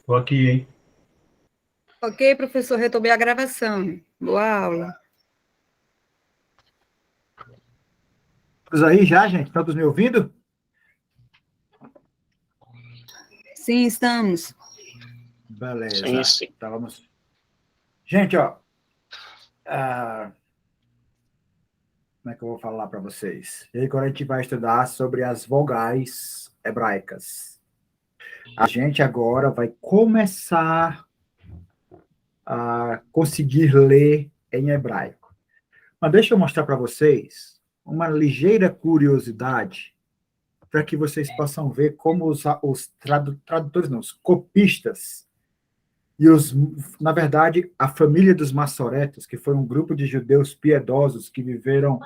Tô aqui, hein? Ok, professor, retomei a gravação. Boa aula. Todos aí já, gente? Todos me ouvindo? Sim, estamos. Beleza. Sim, sim. Então vamos. Gente, ó. Como é que eu vou falar para vocês? E aí, agora a gente vai estudar sobre as vogais hebraicas. A gente agora vai começar a conseguir ler em hebraico. Mas deixa eu mostrar para vocês uma ligeira curiosidade para que vocês possam ver como os tradutores, não, os copistas, e na verdade, a família dos Massoretas, que foi um grupo de judeus piedosos que viveram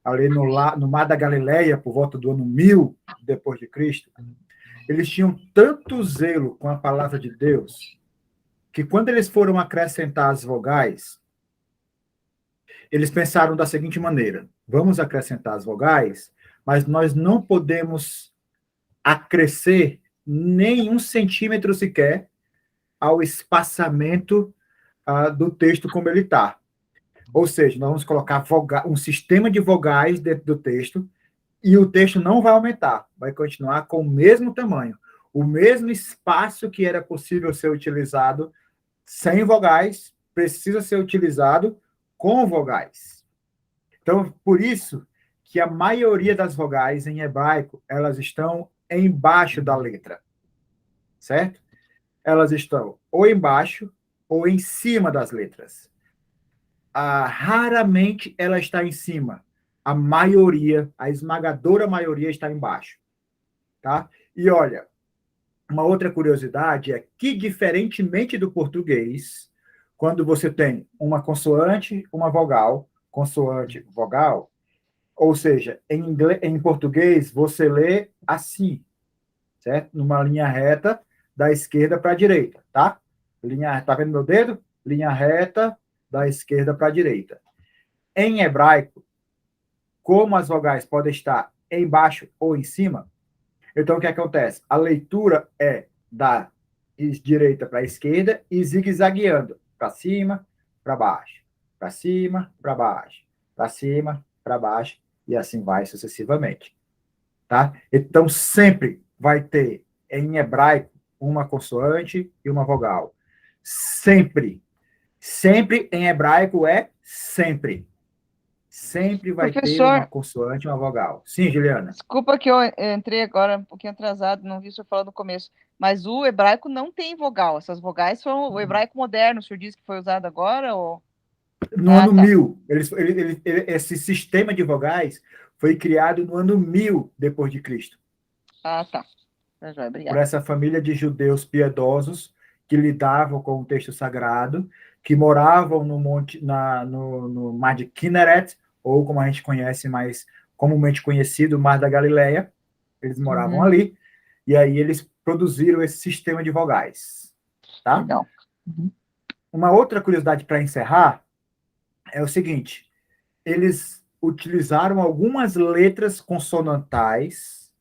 ali no Mar da Galileia, por volta do ano 1000 depois de Cristo, eles tinham tanto zelo com a palavra de Deus, que quando eles foram acrescentar as vogais, eles pensaram da seguinte maneira: vamos acrescentar as vogais, mas nós não podemos acrescer nem 1 centímetro sequer ao espaçamento do texto como ele está. Ou seja, nós vamos colocar um sistema de vogais dentro do texto e o texto não vai aumentar, vai continuar com o mesmo tamanho. O mesmo espaço que era possível ser utilizado sem vogais precisa ser utilizado com vogais. Então, por isso que a maioria das vogais em hebraico, elas estão embaixo da letra, certo? Elas estão ou embaixo ou em cima das letras. Raramente ela está em cima. A maioria, a esmagadora maioria está embaixo. Tá? E olha, uma outra curiosidade é que, diferentemente do português, quando você tem uma consoante, uma vogal, consoante, vogal, ou seja, em português você lê assim, certo? Numa linha reta da esquerda para a direita, tá? Tá vendo meu dedo? Linha reta da esquerda para a direita. Em hebraico, como as vogais podem estar embaixo ou em cima, então o que acontece? A leitura é da direita para a esquerda e zigue-zagueando para cima, para baixo, para cima, para baixo, para cima, para baixo, e assim vai sucessivamente. Tá? Então, sempre vai ter em hebraico uma consoante e uma vogal. Sempre. Sempre em hebraico é sempre. Sempre vai ter uma Professor, consoante e uma vogal. Sim, Juliana? desculpa que eu entrei agora um pouquinho atrasado, não vi o senhor falar no começo, mas o hebraico não tem vogal. Essas vogais foram o hebraico moderno, o senhor disse que foi usado agora? Ou... No ano tá. 1000. Esse sistema de vogais foi criado no ano 1000 depois de Cristo. Tá. Tá joia, Por obrigada. essa família de judeus piedosos que lidavam com o texto sagrado, que moravam no monte, no mar de Kinneret, ou como a gente conhece mais comumente conhecido, o Mar da Galileia. Eles moravam ali, e aí eles produziram esse sistema de vogais. Tá? Legal. Uma outra curiosidade para encerrar é o seguinte: eles utilizaram algumas letras consonantais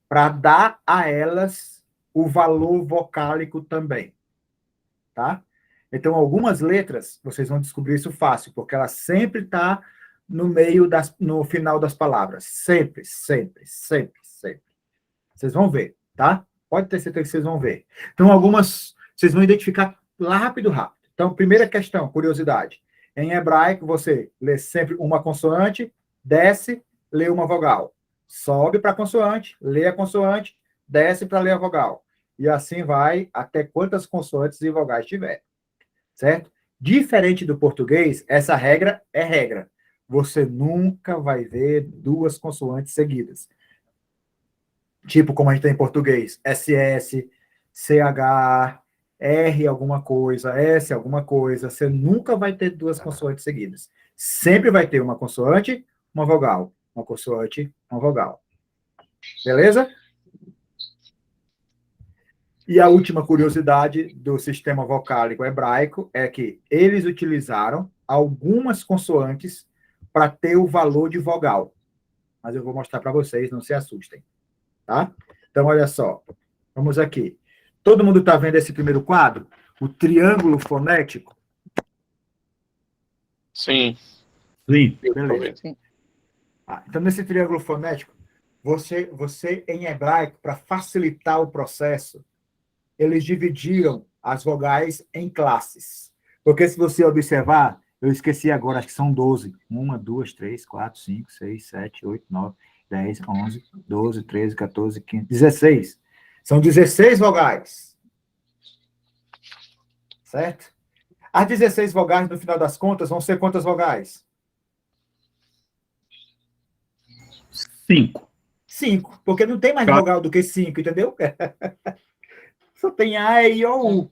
para dar a elas o valor vocálico também, tá? Então, algumas letras, vocês vão descobrir isso fácil, porque ela sempre está no final das palavras. Sempre. Vocês vão ver, tá? Pode ter certeza que vocês vão ver. Então, algumas, vocês vão identificar rápido. Então, primeira questão, curiosidade. Em hebraico, você lê sempre uma consoante, desce, lê uma vogal. Sobe para a consoante, lê a consoante, desce para ler a vogal. E assim vai até quantas consoantes e vogais tiver. Certo? Diferente do português, essa regra é regra. Você nunca vai ver duas consoantes seguidas. Tipo como a gente tem em português, SS, CH, R alguma coisa, S alguma coisa. Você nunca vai ter duas consoantes seguidas. Sempre vai ter uma consoante, uma vogal. Uma consoante, uma vogal. Beleza? E a última curiosidade do sistema vocálico hebraico é que eles utilizaram algumas consoantes para ter o valor de vogal. Mas eu vou mostrar para vocês, não se assustem. Tá? Então, olha só. Vamos aqui. Todo mundo está vendo esse primeiro quadro? O triângulo fonético? Sim. Sim. Beleza. Sim. Então, nesse triângulo fonético, você em hebraico, para facilitar o processo, eles dividiram as vogais em classes. Porque se você observar, eu esqueci agora, acho que são 12. 1, 2, 3, 4, 5, 6, 7, 8, 9, 10, 11, 12, 13, 14, 15, 16. São 16 vogais. Certo? As 16 vogais, no final das contas, vão ser quantas vogais? 5. 5, porque não tem mais vogal do que 5, entendeu? Só tem A, E, I, O, U.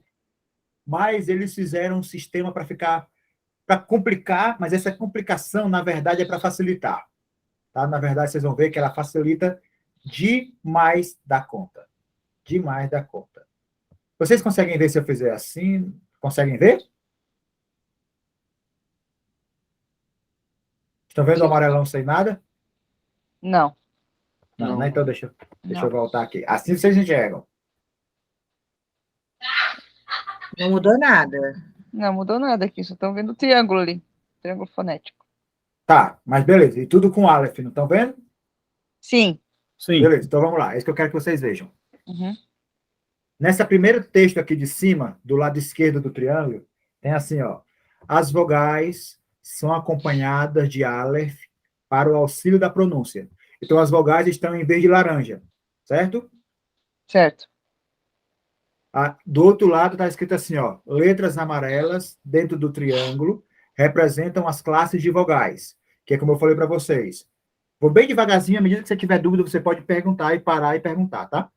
Mas eles fizeram um sistema para complicar, mas essa complicação, na verdade, é para facilitar. Tá? Na verdade, vocês vão ver que ela facilita demais da conta. Demais da conta. Vocês conseguem ver se eu fizer assim? Conseguem ver? Estão vendo o amarelão sem nada? Não. Não, Não. né? Então deixa Não. eu voltar aqui. Assim vocês enxergam. Não mudou nada. Não mudou nada aqui, só estão vendo o triângulo ali. Triângulo fonético. Tá, mas beleza. E tudo com Aleph, não estão vendo? Sim. Sim. Beleza, então vamos lá. É isso que eu quero que vocês vejam. Uhum. Nessa primeiro texto aqui de cima, do lado esquerdo do triângulo, tem assim, ó. As vogais são acompanhadas de Aleph para o auxílio da pronúncia. Então, as vogais estão em verde laranja, certo? Certo. Do outro lado está escrito assim, ó. Letras amarelas dentro do triângulo representam as classes de vogais, que é como eu falei para vocês. Vou bem devagarzinho, à medida que você tiver dúvida, você pode perguntar e parar e perguntar, tá?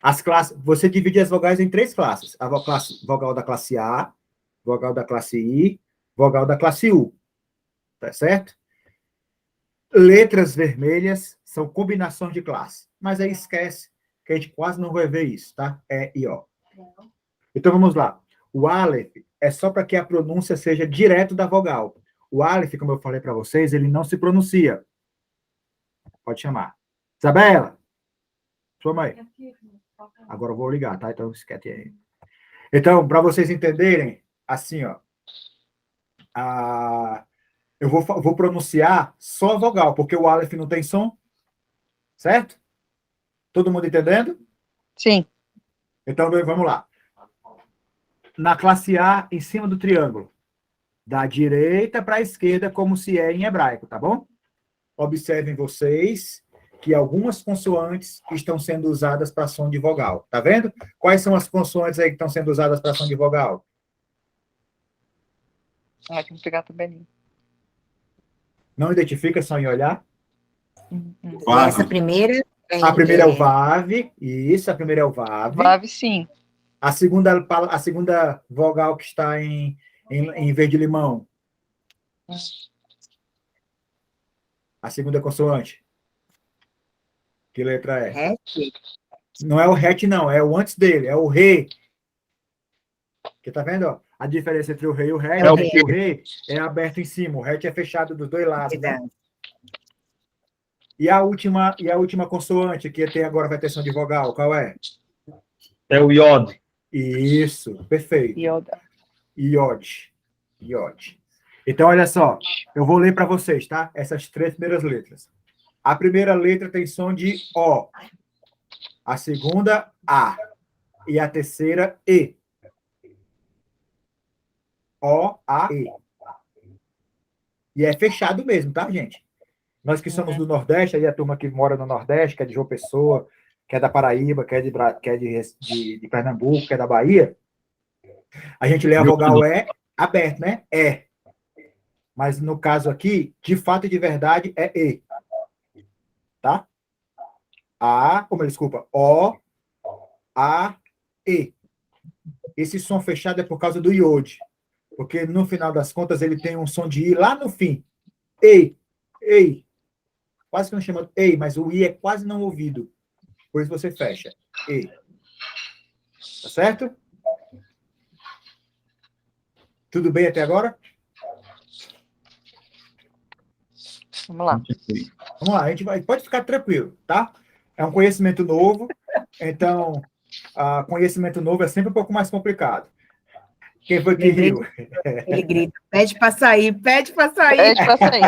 As classes, você divide as vogais em 3 classes. A vogal da classe A, vogal da classe I, vogal da classe U. Tá certo? Letras vermelhas são combinações de classe. Mas aí esquece, que a gente quase não vai ver isso, tá? É e ó. Então vamos lá. O Aleph é só para que a pronúncia seja direto da vogal. O Aleph, como eu falei para vocês, ele não se pronuncia. Pode chamar. Isabela! Sua mãe. Agora eu vou ligar, tá? Então, esquece aí. Então, para vocês entenderem, assim, ó. Eu vou pronunciar só a vogal, porque o Aleph não tem som. Certo? Todo mundo entendendo? Sim. Então, vamos lá. Na classe A, em cima do triângulo. Da direita para a esquerda, como se é em hebraico, tá bom? Observem vocês que algumas consoantes estão sendo usadas para som de vogal. Tá vendo? Quais são as consoantes aí que estão sendo usadas para som de vogal? Ah, tem que pegar também. Não identifica só em olhar? Essa primeira... A primeira é o VAV. Isso, a primeira é o VAV. Vav, sim. A segunda vogal que está em verde-limão. A segunda consoante. Que letra é? RET? Não é o RET, não. É o antes dele. É o RE. Que tá vendo? Ó? A diferença entre o RE e o RET é que o RE é aberto em cima. O RET é fechado dos dois lados. Né? E a última consoante que tem agora vai ter som de vogal, qual é? É o Iod. Isso, perfeito. Ioda. Iod. Iod. Então, olha só, eu vou ler para vocês, tá? Essas 3 primeiras letras. A primeira letra tem som de O. A segunda, A. E a terceira, E. O, A, E. E é fechado mesmo, tá, gente? Nós que somos do Nordeste, aí a turma que mora no Nordeste, que é de João Pessoa, que é da Paraíba, que é de Pernambuco, que é da Bahia, a gente lê a vogal E aberto, né? É. Mas no caso aqui, de fato e de verdade, é E. Tá? Desculpa. O, A, E. Esse som fechado é por causa do iode. Porque no final das contas ele tem um som de I lá no fim. Ei, ei. Quase que não chama ei, mas o I é quase não ouvido. Por isso você fecha. E. Tá certo? Tudo bem até agora? Vamos lá. Vamos lá, a gente pode ficar tranquilo, tá? É um conhecimento novo, então conhecimento novo é sempre um pouco mais complicado. Quem foi que Lembrei riu? Ele grita, pede para sair, pede para sair. Pede pra sair.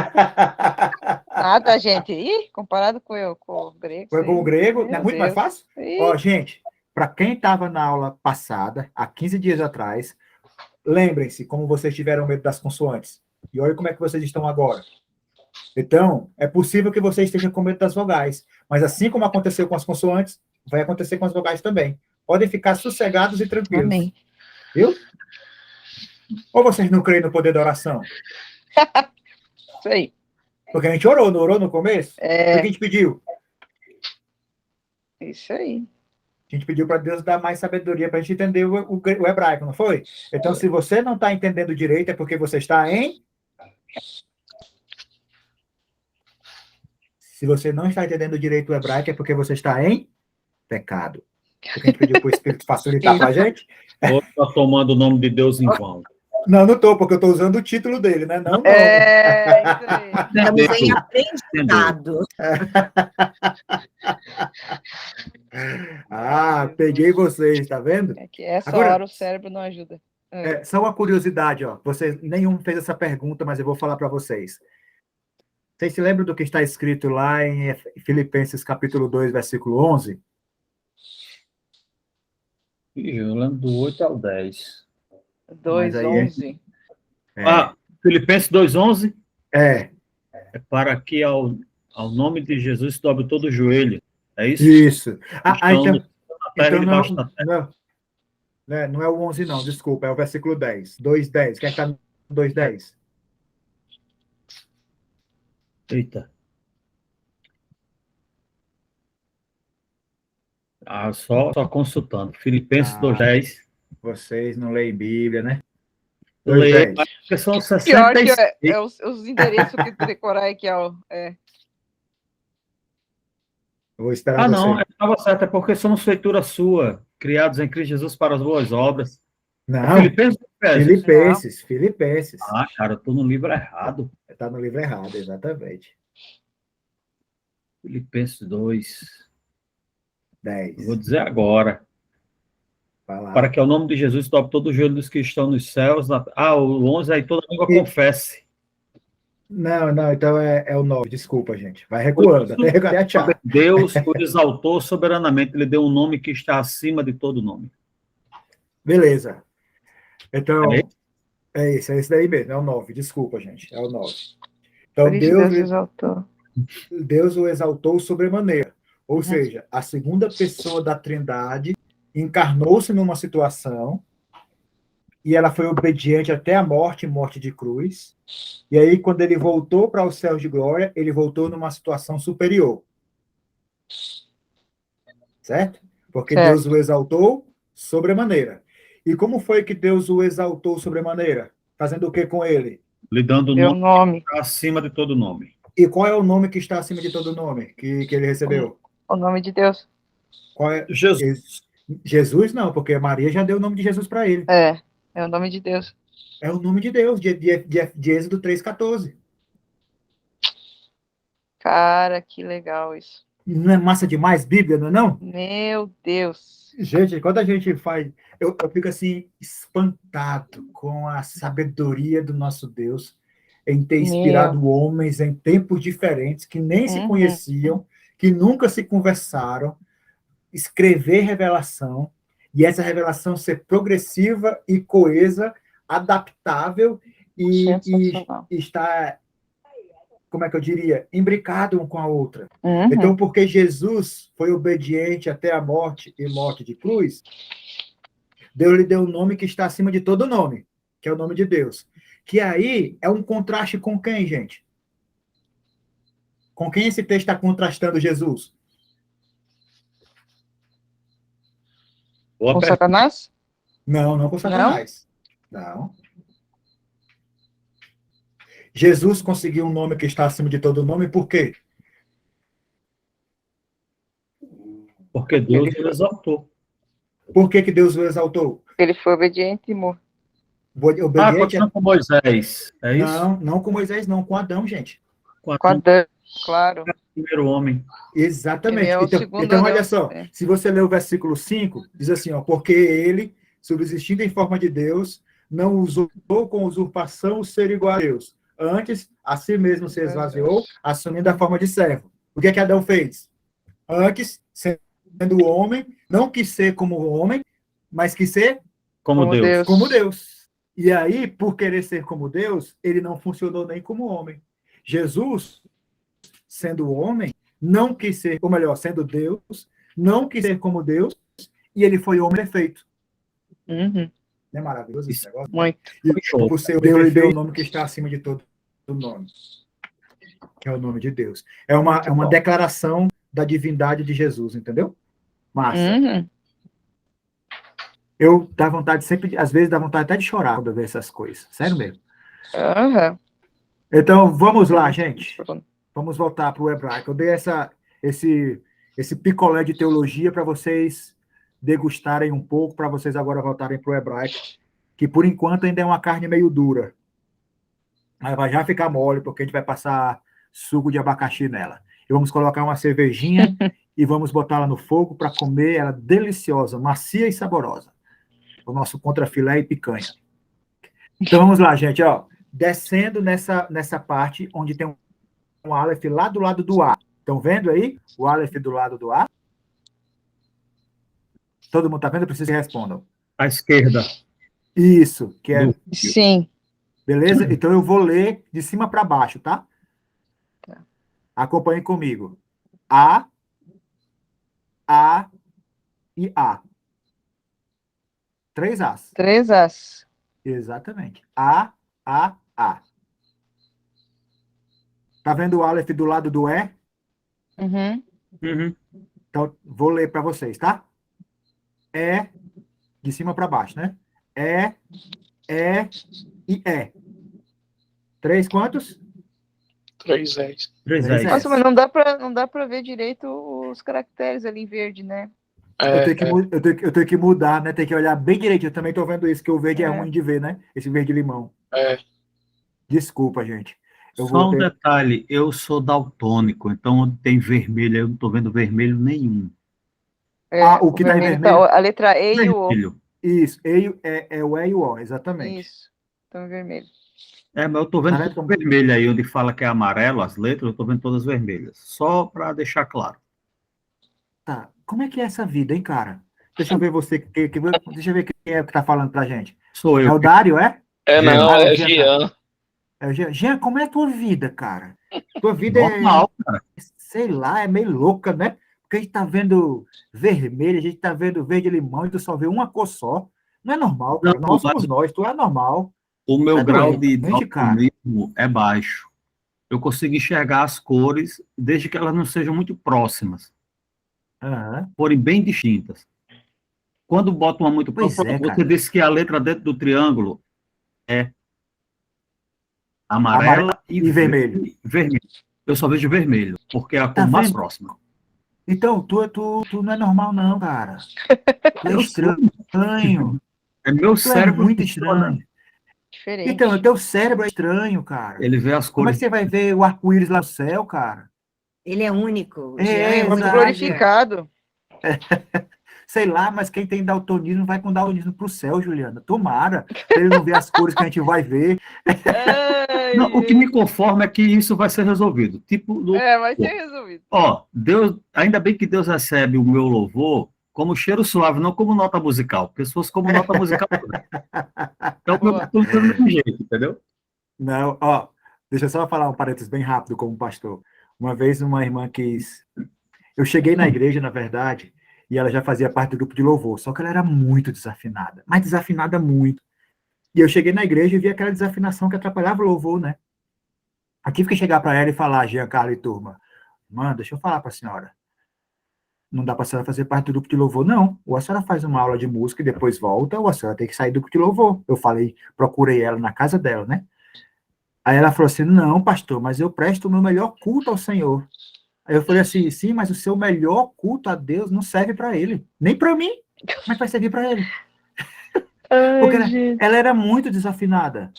Nada, gente. Ih, comparado com o grego. Foi com o grego, Meu não é muito mais Deus. fácil? Ih, Ó, gente, para quem estava na aula passada, há 15 dias atrás, lembrem-se como vocês tiveram medo das consoantes. E olha como é que vocês estão agora. Então, é possível que vocês estejam com medo das vogais, mas assim como aconteceu com as consoantes, vai acontecer com as vogais também. Podem ficar sossegados e tranquilos. Amém. Viu? Ou vocês não creem no poder da oração? Isso aí. Porque a gente orou, não orou no começo? O que a gente pediu? Isso aí. A gente pediu para Deus dar mais sabedoria para a gente entender o hebraico, não foi? Então, se você não está entendendo direito, é porque você está em... Se você não está entendendo direito o hebraico, é porque você está em pecado. Porque a gente pediu para o Espírito facilitar para a gente. Ou está tomando o nome de Deus em vão. Não, não estou, porque eu estou usando o título dele, né? Não, não. Isso aí. Estamos em aprendizado. Peguei vocês, tá vendo? É que essa Agora- hora o cérebro não ajuda. Só uma curiosidade, ó. Nenhum fez essa pergunta, mas eu vou falar para vocês. Vocês se lembram do que está escrito lá em Filipenses capítulo 2, versículo 11? Eu lembro do 8 ao 10. 2:11. Filipenses 2:11 É, é para que ao nome de Jesus se dobre todo o joelho. É isso? isso. Então, Então, na terra e debaixo da terra. não é o 11 não, desculpa, é o versículo 10. 2:10. Quem está no 2:10? Eita. Só consultando. Filipenses 2:10. Vocês não leem Bíblia, né? Leia, 2:10. porque são Pior que 66. os endereços que tu decorar aqui, ó. Eu vou esperar você. Não, estava certo, é porque somos feitura sua, criados em Cristo Jesus para as boas obras. Não, Filipenses ou Efésios? Filipenses. Cara, eu estou no livro errado. Está no livro errado, exatamente. Filipenses 2. 10. Eu vou dizer agora. Vai lá. Para que ao nome de Jesus dobre todo o joelho dos que estão nos céus. O 11 aí toda língua confesse. Não, então é o 9, desculpa, gente. Vai recuando, até achar. Deus o exaltou soberanamente, ele deu um nome que está acima de todo nome. Beleza. Então, É é esse daí mesmo, é o 9, desculpa, gente, é o 9. Então, Por isso Deus exaltou. Deus o exaltou sobremaneira. Ou seja, a segunda pessoa da Trindade encarnou-se numa situação e ela foi obediente até a morte de cruz. E aí, quando ele voltou para os céus de glória, ele voltou numa situação superior. Certo? Porque Certo. Deus o exaltou sobremaneira. E como foi que Deus o exaltou sobremaneira? Fazendo o que com ele? Lhe dando o Deu nome nome. que está acima de todo nome. E qual é o nome que está acima de todo nome que ele recebeu? O nome de Deus. Qual é? Jesus. Jesus não, porque Maria já deu o nome de Jesus para ele. É o nome de Deus. É o nome de Deus, de Êxodo 3,14. Cara, que legal isso. Não é massa demais Bíblia, não é não? Meu Deus. Gente, quando a gente faz... Eu fico assim, espantado com a sabedoria do nosso Deus em ter inspirado homens em tempos diferentes, que nem se conheciam, que nunca se conversaram, escrever revelação, e essa revelação ser progressiva e coesa, adaptável e estar, como é que eu diria, imbricado um com a outra. Então, porque Jesus foi obediente até a morte e morte de cruz, Deus lhe deu um nome que está acima de todo nome, que é o nome de Deus. Que aí é um contraste com quem, gente? Com quem esse texto está contrastando Jesus? Com Satanás? Não com Satanás. Não. Jesus conseguiu um nome que está acima de todo nome, por quê? Porque Deus o exaltou. Por que Deus o exaltou? Ele foi obediente e morreu. Obediente continua com Moisés, é isso? Não com Moisés, não, com Adão, gente. Com Adão. Claro. Primeiro homem. Exatamente. Ele é o Então, segundo então, olha Adão, só, é. se você ler o versículo 5, diz assim, ó, porque ele, subsistindo em forma de Deus, não usou com usurpação o ser igual a Deus. Antes, a si mesmo se esvaziou, assumindo a forma de servo. O que é que Adão fez? Antes, sendo homem, não quis ser como homem, mas quis ser Como Como Deus. Deus. como Deus. E aí, por querer ser como Deus, ele não funcionou nem como homem. Jesus, sendo homem, não quis ser, ou melhor, sendo Deus, não quis ser como Deus, e ele foi homem perfeito. Uhum. Não é maravilhoso esse Isso. negócio? Muito. E Show. por ser Deus, ele deu o nome que está acima de todo nome, que é o nome de Deus. É uma bom. declaração da divindade de Jesus, entendeu? Massa. Uhum. Eu dá vontade sempre, às vezes dá vontade até de chorar quando eu vejo essas coisas. Sério mesmo. Aham. Então, vamos lá, Muito gente. profundo. Vamos voltar para o hebraico. Eu dei esse picolé de teologia para vocês degustarem um pouco, para vocês agora voltarem para o hebraico, que por enquanto ainda é uma carne meio dura. Mas vai já ficar mole, porque a gente vai passar suco de abacaxi nela. E vamos colocar uma cervejinha e vamos botá-la no fogo para comer ela deliciosa, macia e saborosa. O nosso contrafilé e picanha. Então vamos lá, gente, ó. Descendo nessa parte onde tem um Aleph lá do lado do A. Estão vendo aí? O Aleph do lado do A? Todo mundo está vendo? Eu preciso que respondam. À esquerda. Isso, que é. Do- Sim. Beleza? Então eu vou ler de cima para baixo, tá? Tá. Acompanhem comigo. A e A. 3 As. 3 As. Exatamente. A. Tá vendo o Aleph do lado do E? Uhum. Uhum. Então, vou ler para vocês, tá? É, de cima para baixo, né? É e É. 3 quantos? 3 10. 3 Três é. Nossa, mas não dá pra ver direito os caracteres ali em verde, né? Eu tenho que mudar, né? Tem que olhar bem direito. Eu também tô vendo isso, que o verde é É. ruim de ver, né? Esse verde limão. Desculpa, gente. Eu Só vou um ter... detalhe, eu sou daltônico, então onde tem vermelho, eu não estou vendo vermelho nenhum. o que tá em vermelho? Tá, a letra E e o O. Vermelho. Isso, é o E e o O, exatamente. Isso. Estão em vermelho. Mas eu estou vendo Tá vendo tudo como- vermelho aí, onde fala que é amarelo, as letras, eu estou vendo todas vermelhas. Só para deixar claro. Tá. Como é que é essa vida, hein, cara? Deixa eu ver você, deixa eu ver quem é que tá falando pra gente. Sou É eu. o Dário, é? Não, Ah, é Jean, Jean. Jean, como é a tua vida, cara? Tua vida Normal, cara. sei lá, é meio louca, né? Porque a gente tá vendo vermelho, a gente tá vendo verde-limão e tu só vê uma cor só. Não é normal, cara. Não, Nós somos nós, tu é normal. O meu Tá grau doente, de cara. daltonismo é baixo. Eu consigo enxergar as cores, desde que elas não sejam muito próximas, Aham. forem bem distintas. Quando bota uma muito Pois próxima, é, você cara. disse que a letra dentro do triângulo é amarela e vermelho. vermelho. Eu só vejo vermelho, porque é a Tá cor mais vendo? próxima. Então, tu não é normal, não, cara. Tu é Eu sou. estranho. É meu Tu é cérebro muito funcionando. estranho. Diferente. Então, o teu cérebro é estranho, cara. Ele vê as Como é cores. que você vai ver o arco-íris lá no céu, cara? Ele é único. É, Jean é Muito exato. glorificado. Sei lá, mas quem tem daltonismo vai com daltonismo pro céu, Juliana. Tomara. Pra ele não ver as cores que a gente vai ver. Não, o que me conforma é que isso vai ser resolvido. Tipo, Vai ser resolvido. ó, Deus, ainda bem que Deus recebe o meu louvor como cheiro suave, não como nota musical. Pessoas como nota musical. Então, eu estou do mesmo jeito, entendeu? Não, ó, deixa eu só falar um parênteses bem rápido como pastor. Uma vez uma irmã quis... Eu cheguei na igreja, na verdade, e ela já fazia parte do grupo de louvor, só que ela era muito desafinada, mas desafinada muito. E eu cheguei na igreja e vi aquela desafinação que atrapalhava o louvor, né? Eu tive que chegar para ela e falar, Giancarlo e turma, mano, deixa eu falar para a senhora. Não dá para a senhora fazer parte do grupo de louvor, não. Ou a senhora faz uma aula de música e depois volta, ou a senhora tem que sair do grupo de louvor. Eu falei, procurei ela na casa dela, né? Aí ela falou assim, não, pastor, mas eu presto o meu melhor culto ao Senhor. Aí eu falei assim, sim, mas o seu melhor culto a Deus não serve para ele. Nem para mim. Como é que vai servir para ele? Porque ela era muito desafinada.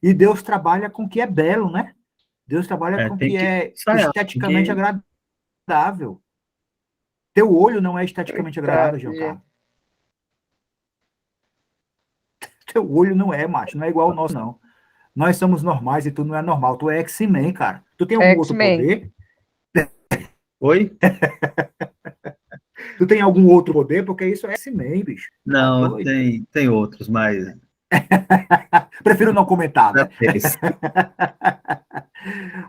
E Deus trabalha com o que é belo, né? Deus trabalha com o Tem que que é ensaiar, esteticamente tem que- agradável. Teu olho não é esteticamente agradável, Verdade. Giancarlo. Teu olho não é, macho. Não é igual ao nosso, não. Nós somos normais e tu não é normal. Tu é X-Men, cara. Tu tem algum outro X-Men. poder? Oi? Tu tem algum outro poder? Porque isso é X-Men, bicho. Tá Não, doido? tem outros, mas Prefiro não comentar, é né? esse.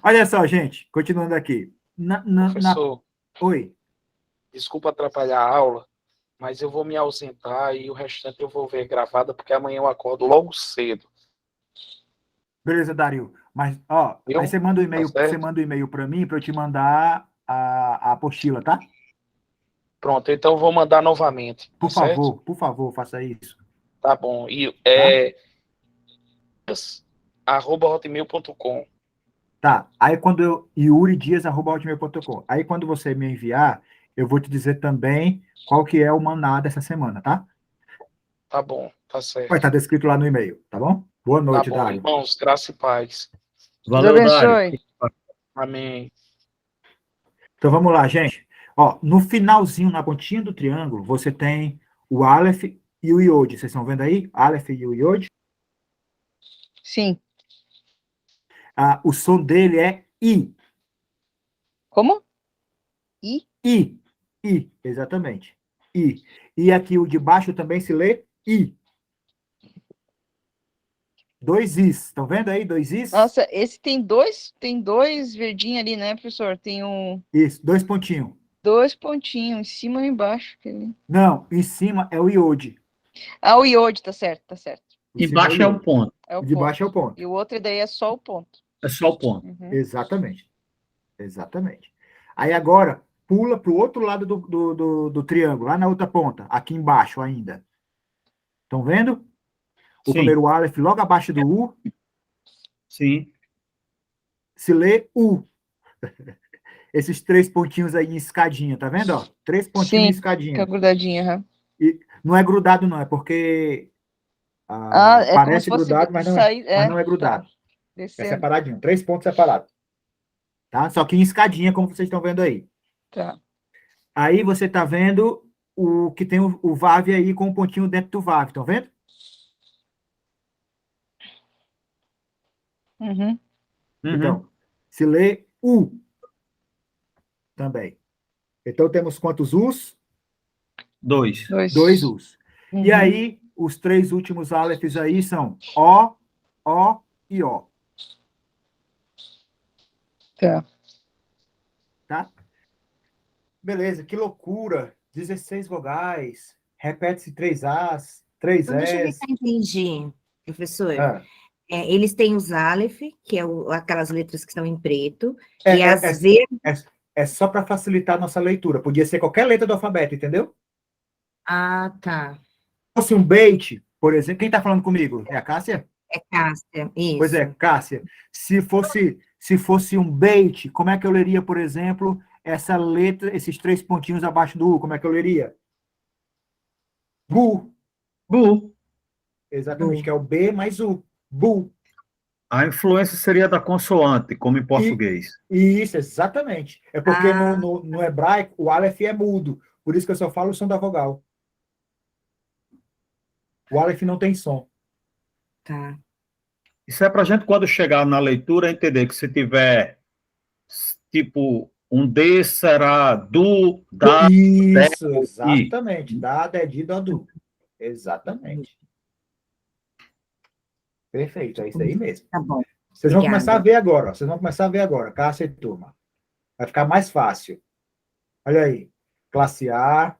Olha só, gente. Continuando aqui. Professor, Oi. desculpa atrapalhar a aula, mas eu vou me ausentar e o restante eu vou ver gravada, porque amanhã eu acordo logo cedo. Beleza, Dario. Mas, ó, Viu? aí você manda um Tá e-mail, você certo? manda um e-mail para mim para eu te mandar a apostila, tá? Pronto, então eu vou mandar novamente, tá certo? Por favor, faça isso, Tá bom. E tá? @hotmail.com. Tá. Aí quando eu yuridias@hotmail.com. Aí quando você me enviar, eu vou te dizer também qual que é o maná dessa semana, tá? Tá bom, tá Vai certo. estar descrito lá no e-mail, tá bom? Boa Tá noite, bom, Dário. irmãos, graça e paz. Deus Valeu, Dário. abençoe. Amém. Então vamos lá, gente. Ó, no finalzinho, na pontinha do triângulo, você tem o Aleph e o Iod. Vocês estão vendo aí? Aleph e o Iod. Sim. Ah, o som dele é I. Como? I? I. I, exatamente. I. E aqui o de baixo também se lê I. Dois Is. Estão vendo aí? Dois Is? Nossa, esse tem dois verdinhos ali, né, professor? Tem Isso, dois pontinhos. dois pontinhos, em cima e embaixo. Não, em cima é o Iod. Ah, o iode, tá certo, tá certo. Em cima Embaixo é o Iod. ponto. É o De baixo é o ponto. ponto. E o outro daí é só o ponto. É só o ponto. Uhum. Exatamente. Exatamente. Aí agora, pula para o outro lado do triângulo, lá na outra ponta, aqui embaixo ainda. Estão vendo? O Sim, primeiro Aleph, logo abaixo do U, sim. se lê U. Esses três pontinhos aí em escadinha, tá vendo? Ó? Três pontinhos em Sim, fica escadinha. grudadinho, aham. E não é grudado, não, é porque Ah, é como parece se fosse grudado, mas sair. não é Tá. grudado. É Descendo. separadinho, três pontos separados. Tá? Só que em escadinha, como vocês estão vendo aí. Tá. Aí você tá vendo o que tem o Vav aí com um pontinho dentro do Vav, estão vendo? Uhum. Uhum. Então, se lê U também. Então, temos quantos Us? Dois. Dois Us. E Uhum. aí, os três últimos Alephs aí são O e O. Tá. Tá? Beleza, que loucura. 16 vogais. Repete-se 3 As, 3 Então, deixa eu ver Es. se eu entendi, professor. Ah, Eles têm os Aleph, que é aquelas letras que estão em preto, É, e é, as V. é só para facilitar a nossa leitura. Podia ser qualquer letra do alfabeto, entendeu? Ah, tá. Se fosse um bait, por exemplo, quem está falando comigo? É a Cássia? É Cássia, Pois é, isso. Cássia. Se fosse um bait, como é que eu leria, por exemplo, essa letra, esses três pontinhos abaixo do U? Como é que eu leria? Bu. Bu. Exatamente, que é o B mais U. Bu. A influência seria da consoante, como em E, português. isso, exatamente. É porque Ah, no hebraico o Aleph é mudo. Por isso que eu só falo o som da vogal. O Aleph não tem som. tá. Isso é para a gente, quando chegar na leitura, entender que se tiver, tipo, um D será do, da, Isso, I. exatamente. Dá, dedi, dodu. Exatamente. Perfeito, é isso aí mesmo. Tá bom. Vocês vão começar a Obrigada. ver agora. Ó. Vocês vão começar a ver agora, Cássia e turma. Vai ficar mais fácil. Olha aí. Classe A.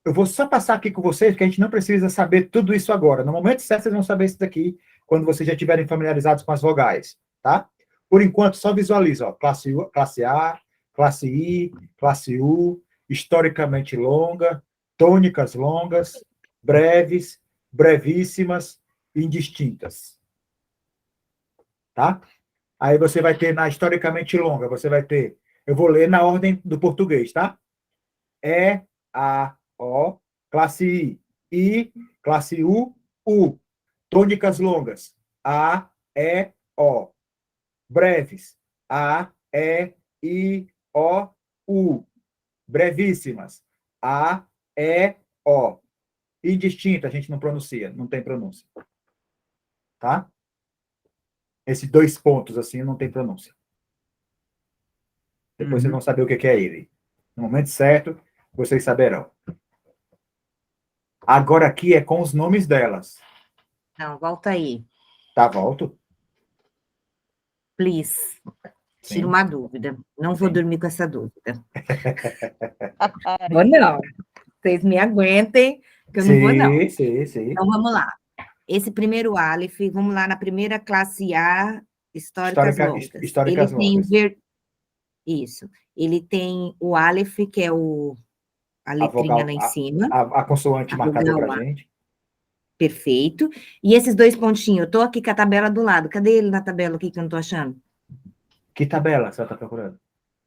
Eu vou só passar aqui com vocês, porque a gente não precisa saber tudo isso agora. No momento certo, vocês vão saber isso daqui, quando vocês já estiverem familiarizados com as vogais, tá? Por enquanto, só visualiza, ó. Classe A, classe I, classe U, historicamente longa, tônicas longas, breves, brevíssimas, indistintas. Tá? Aí você vai ter na historicamente longa, você vai ter, eu vou ler na ordem do português, tá? E, A, O, classe I, classe U, U. Tônicas longas, A, E, O. breves. A, E, I, O, U. Brevíssimas. A, E, O. Indistinta, a gente não pronuncia, não tem pronúncia. Tá? Esses 2 pontos, assim, não tem pronúncia. Depois vocês vão saber o que é ele. No momento certo, vocês saberão. Agora aqui é com os nomes delas. Não, volta aí. Tá, volto? Please. Sim. Tira uma dúvida. Não vou Sim. dormir com essa dúvida. Vou não. Vocês me aguentem, que eu não vou não. Sim. Então, vamos lá. Esse primeiro Aleph, vamos lá na primeira classe A, históricas longas. Históricas Ele tem longas. Isso. Ele tem o Aleph, que é a letrinha lá em cima. A consoante A marcada vogal pra lá. gente. Perfeito. E esses 2 pontinhos, eu estou aqui com a tabela do lado. Cadê ele na tabela aqui que eu não estou achando? Que tabela você está procurando?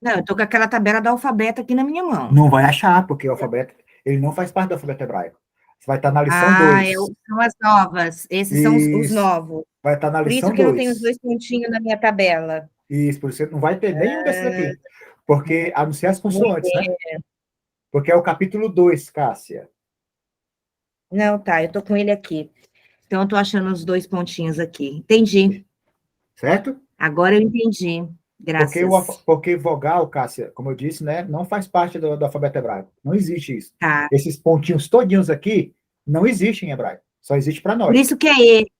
Não, eu estou com aquela tabela do alfabeto aqui na minha mão. Não vai achar, porque o alfabeto, ele não faz parte do alfabeto hebraico. Você vai estar na lição 2. São as novas. Esses são os Isso. novos. Vai estar na Por lição isso que eu 2. não tenho os 2 pontinhos na minha tabela. Isso, por isso você não vai ter nenhum desses aqui. Porque, a não ser as consoantes, né? Porque é o capítulo 2, Cássia. Não, tá, eu tô com ele aqui. Então, eu tô achando os 2 pontinhos aqui. Entendi. Certo? Agora eu entendi. Graças. Porque vogal, Cássia, como eu disse, né, não faz parte do alfabeto hebraico. Não existe isso. Tá. Esses pontinhos todinhos aqui não existem em hebraico. Só existe para nós. Por isso que é E.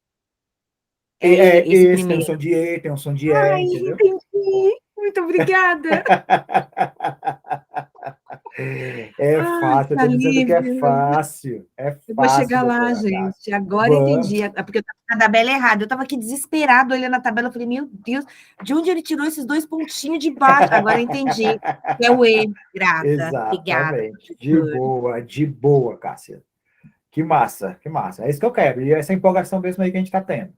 Esse tem um primeiro. som de E, tem um som de E, Ai, entendeu? entendi. Muito obrigada. É fácil, eu tô dizendo que é alívio. fácil. É fácil. Eu vou chegar lá, doutora gente. Cássia. Agora eu Vamos. entendi. É porque eu estava na tabela errada. Eu estava aqui desesperado olhando a tabela. Eu falei, meu Deus, de onde ele tirou esses 2 pontinhos de baixo? Agora eu entendi. É o E. Grata. Obrigada. Exatamente. De boa, Cássia. Que massa, que massa. É isso que eu quero. E essa empolgação mesmo aí que a gente está tendo.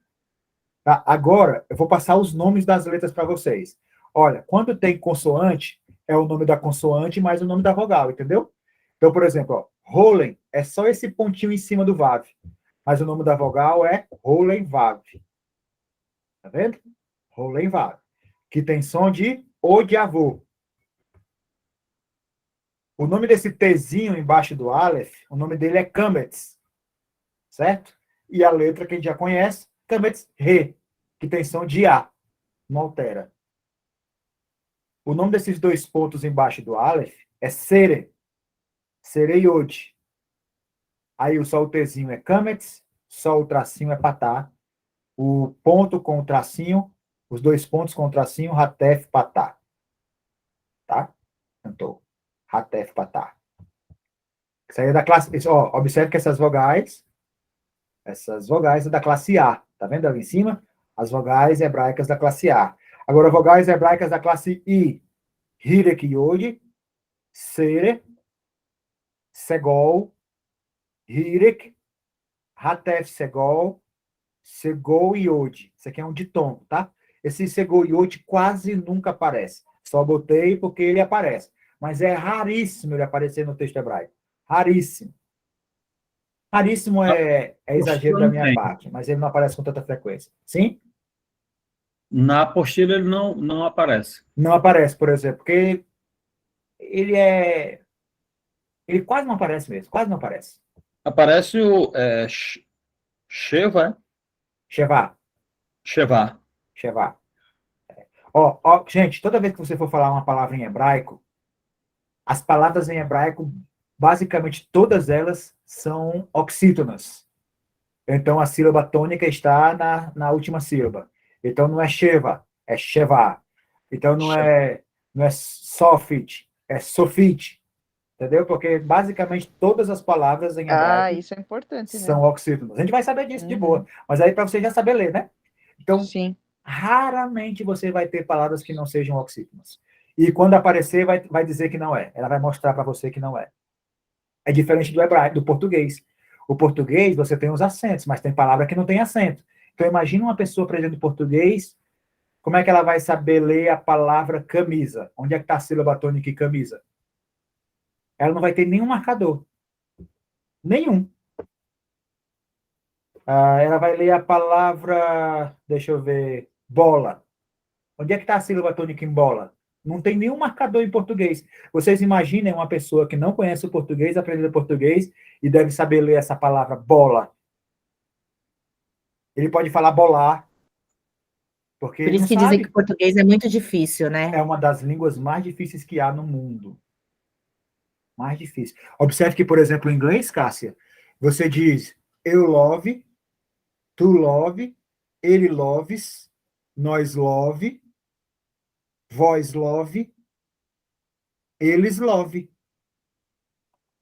Tá? Agora, eu vou passar os nomes das letras para vocês. Olha, quando tem consoante, é o nome da consoante mais o nome da vogal, entendeu? Então, por exemplo, ó, Rolen é só esse pontinho em cima do Vav. Mas o nome da vogal é Rolen Vav. Tá vendo? Rolen Vav. Que tem som de O de avô. O nome desse Tzinho embaixo do Aleph, o nome dele é Kametz. Certo? E a letra que a gente já conhece, Kametz Re, que tem som de A. Não altera. O nome desses 2 pontos embaixo do Aleph é Sere. Sere Yod. Aí só o Tzinho é Kametz, só o tracinho é Patá. O ponto com o tracinho, os 2 pontos com o tracinho, Hatef Patá. Tá? Cantou. Hatef Patá. Isso aí é da classe... Ó, observe que essas vogais é da classe A. Tá vendo ali em cima? As vogais hebraicas da classe A. Agora, vogais hebraicas da classe I. Hirek Yod, Sere, Segol, Hirek, Hatef Segol, Segol e Yod. Isso aqui é um ditongo, tá? Esse Segol e Yod quase nunca aparece. Só botei porque ele aparece. Mas é raríssimo ele aparecer no texto hebraico. Raríssimo. Raríssimo é exagero da minha parte, mas ele não aparece com tanta frequência. Sim? Na apostila ele não aparece. Não aparece, por exemplo, porque ele quase não aparece mesmo, quase não aparece. Aparece o Sheva, Shevá. Sheva. Shevá. Ó, gente, toda vez que você for falar uma palavra em hebraico, as palavras em hebraico, basicamente todas elas são oxítonas. Então, a sílaba tônica está na última sílaba. Então, não é Sheva, é Shevá. Então, não é Sofit, é Sofit. Entendeu? Porque, basicamente, todas as palavras em hebraico isso é importante, né? são oxítonas. A gente vai saber disso de boa. Mas aí, para você já saber ler, né? Então, Sim. raramente você vai ter palavras que não sejam oxítonas. E quando aparecer, vai dizer que não é. Ela vai mostrar para você que não é. É diferente do hebraico, do português. O português, você tem os acentos, mas tem palavra que não tem acento. Então, imagina uma pessoa aprendendo português, como é que ela vai saber ler a palavra camisa? Onde é que está a sílaba tônica e camisa? Ela não vai ter nenhum marcador. Nenhum. Ela vai ler a palavra, deixa eu ver, bola. Onde é que está a sílaba tônica em bola? Não tem nenhum marcador em português. Vocês imaginem uma pessoa que não conhece o português, aprendendo português, e deve saber ler essa palavra bola. Ele pode falar bolar, porque Por ele isso não que dizem sabe. que o português é muito difícil, né? É uma das línguas mais difíceis que há no mundo. Mais difícil. Observe que, por exemplo, em inglês, Cássia, você diz eu love, tu love, ele loves, nós love, vós love, eles love.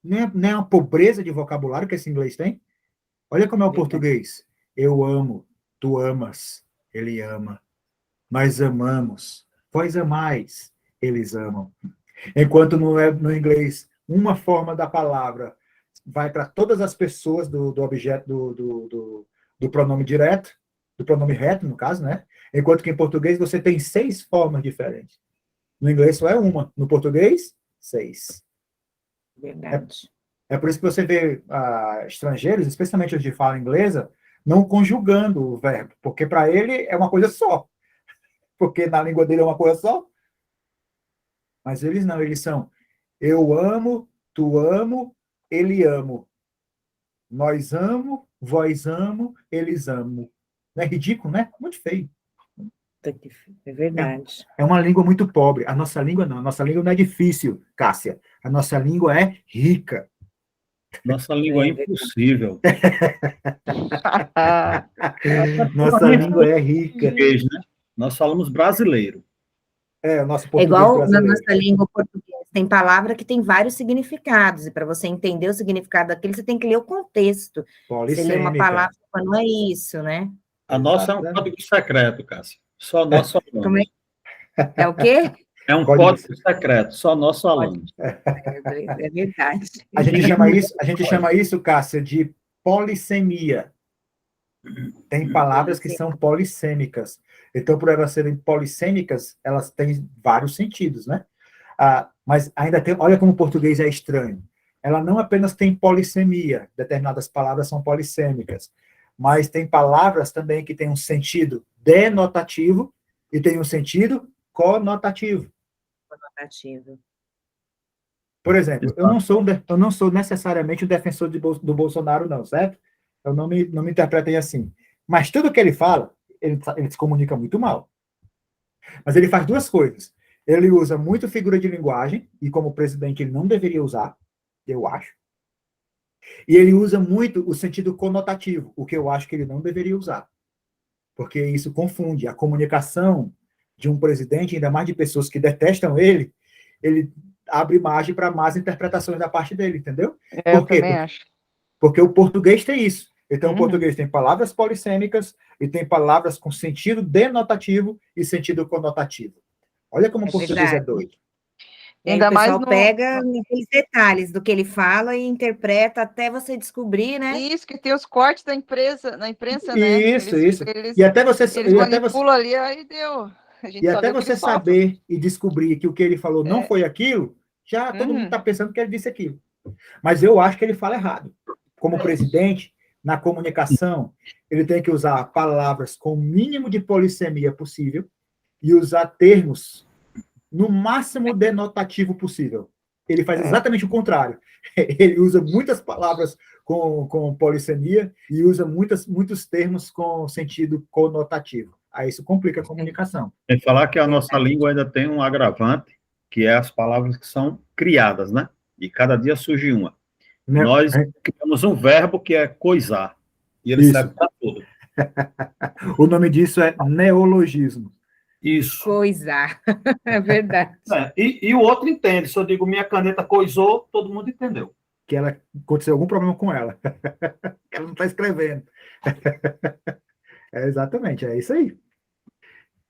Não é uma pobreza de vocabulário que esse inglês tem? Olha como é o português. Eu amo, tu amas, ele ama. Nós amamos, vós amais, eles amam. Enquanto no inglês, uma forma da palavra vai para todas as pessoas do objeto, do pronome direto, do pronome reto, no caso, né? Enquanto que em português você tem 6 formas diferentes. No inglês só é uma. No português, 6. Verdade. É por isso que você vê estrangeiros, especialmente os de fala inglesa, não conjugando o verbo, porque para ele é uma coisa só. Porque na língua dele é uma coisa só. Mas eles não, eles são eu amo, tu amo, ele amo. Nós amo, vós amo, eles amo. Não é ridículo, né? Muito feio. É verdade. É uma língua muito pobre. A nossa língua não. A nossa língua não é difícil, Cássia. A nossa língua é rica. Nossa língua é impossível. Nossa língua é rica. Português, né? Nós falamos brasileiro. É, o nosso É português igual na brasileiro. nossa língua portuguesa, tem palavra que tem vários significados, e para você entender o significado daquilo, você tem que ler o contexto. Você lê uma Polissêmica. palavra, mas não é isso, né? A nossa é um Exatamente. código secreto, Cássio. Só nós Como falamos. é o quê? É um Código código secreto, só nós falamos. É verdade. A gente chama isso, Cássia, de polissemia. Tem palavras que são polissêmicas. Então, por elas serem polissêmicas, elas têm vários sentidos, né? Mas ainda tem, olha como o português é estranho. Ela não apenas tem polissemia, determinadas palavras são polissêmicas, mas tem palavras também que têm um sentido denotativo e tem um sentido conotativo. Conotativo. Por exemplo, eu não sou necessariamente um defensor do Bolsonaro, não, certo? Eu não me interpretem assim. Mas tudo que ele fala, ele se comunica muito mal. Mas ele faz duas coisas. Ele usa muito figura de linguagem, e como presidente ele não deveria usar, eu acho. E ele usa muito o sentido conotativo, o que eu acho que ele não deveria usar. Porque isso confunde a comunicação de um presidente, ainda mais de pessoas que detestam ele abre margem para más interpretações da parte dele, entendeu? Eu Por quê? também acho. Porque o português tem isso. Então, Uhum. o português tem palavras polissêmicas e tem palavras com sentido denotativo e sentido conotativo. Olha como o português é doido. E aí Ainda o pessoal mais no- pega aqueles detalhes do que ele fala e interpreta até você descobrir, né? Isso, que tem os cortes da imprensa, na imprensa, né? Isso, Eles, isso. Eles, E até você, eles manipulam ali, aí deu. A gente e só até vê o que você eles soltam. saber e descobrir que o que ele falou não É. foi aquilo, já todo mundo Uhum. está pensando que ele disse aquilo. Mas eu acho que ele fala errado. Como presidente, na comunicação, ele tem que usar palavras com o mínimo de polissemia possível e usar termos no máximo denotativo possível. Ele faz exatamente o contrário. Ele usa muitas palavras com polissemia e usa muitos termos com sentido conotativo. Aí isso complica a comunicação. Tem que falar que a nossa língua ainda tem um agravante, que é as palavras que são criadas, né? E cada dia surge uma. Né? Nós criamos um verbo que é coisar, e ele Isso. serve para tudo. O nome disso é neologismo. Isso. Coisa. É verdade. E o outro entende. Se eu digo minha caneta coisou, todo mundo entendeu. Que aconteceu algum problema com ela. Ela não está escrevendo. Exatamente, é isso aí.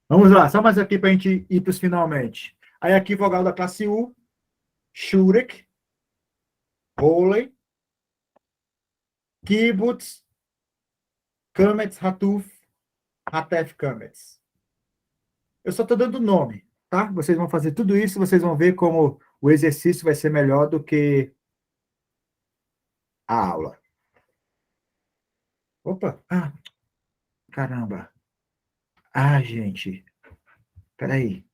Vamos lá, só mais aqui para a gente ir para os finalmente. Aí aqui, vogal da classe U, Shurek, Holey, Kibbutz, Kametz Hatuf, Hatef Kametz. Eu só estou dando nome, tá? Vocês vão fazer tudo isso, vocês vão ver como o exercício vai ser melhor do que a aula. Opa! Caramba! Gente! Peraí.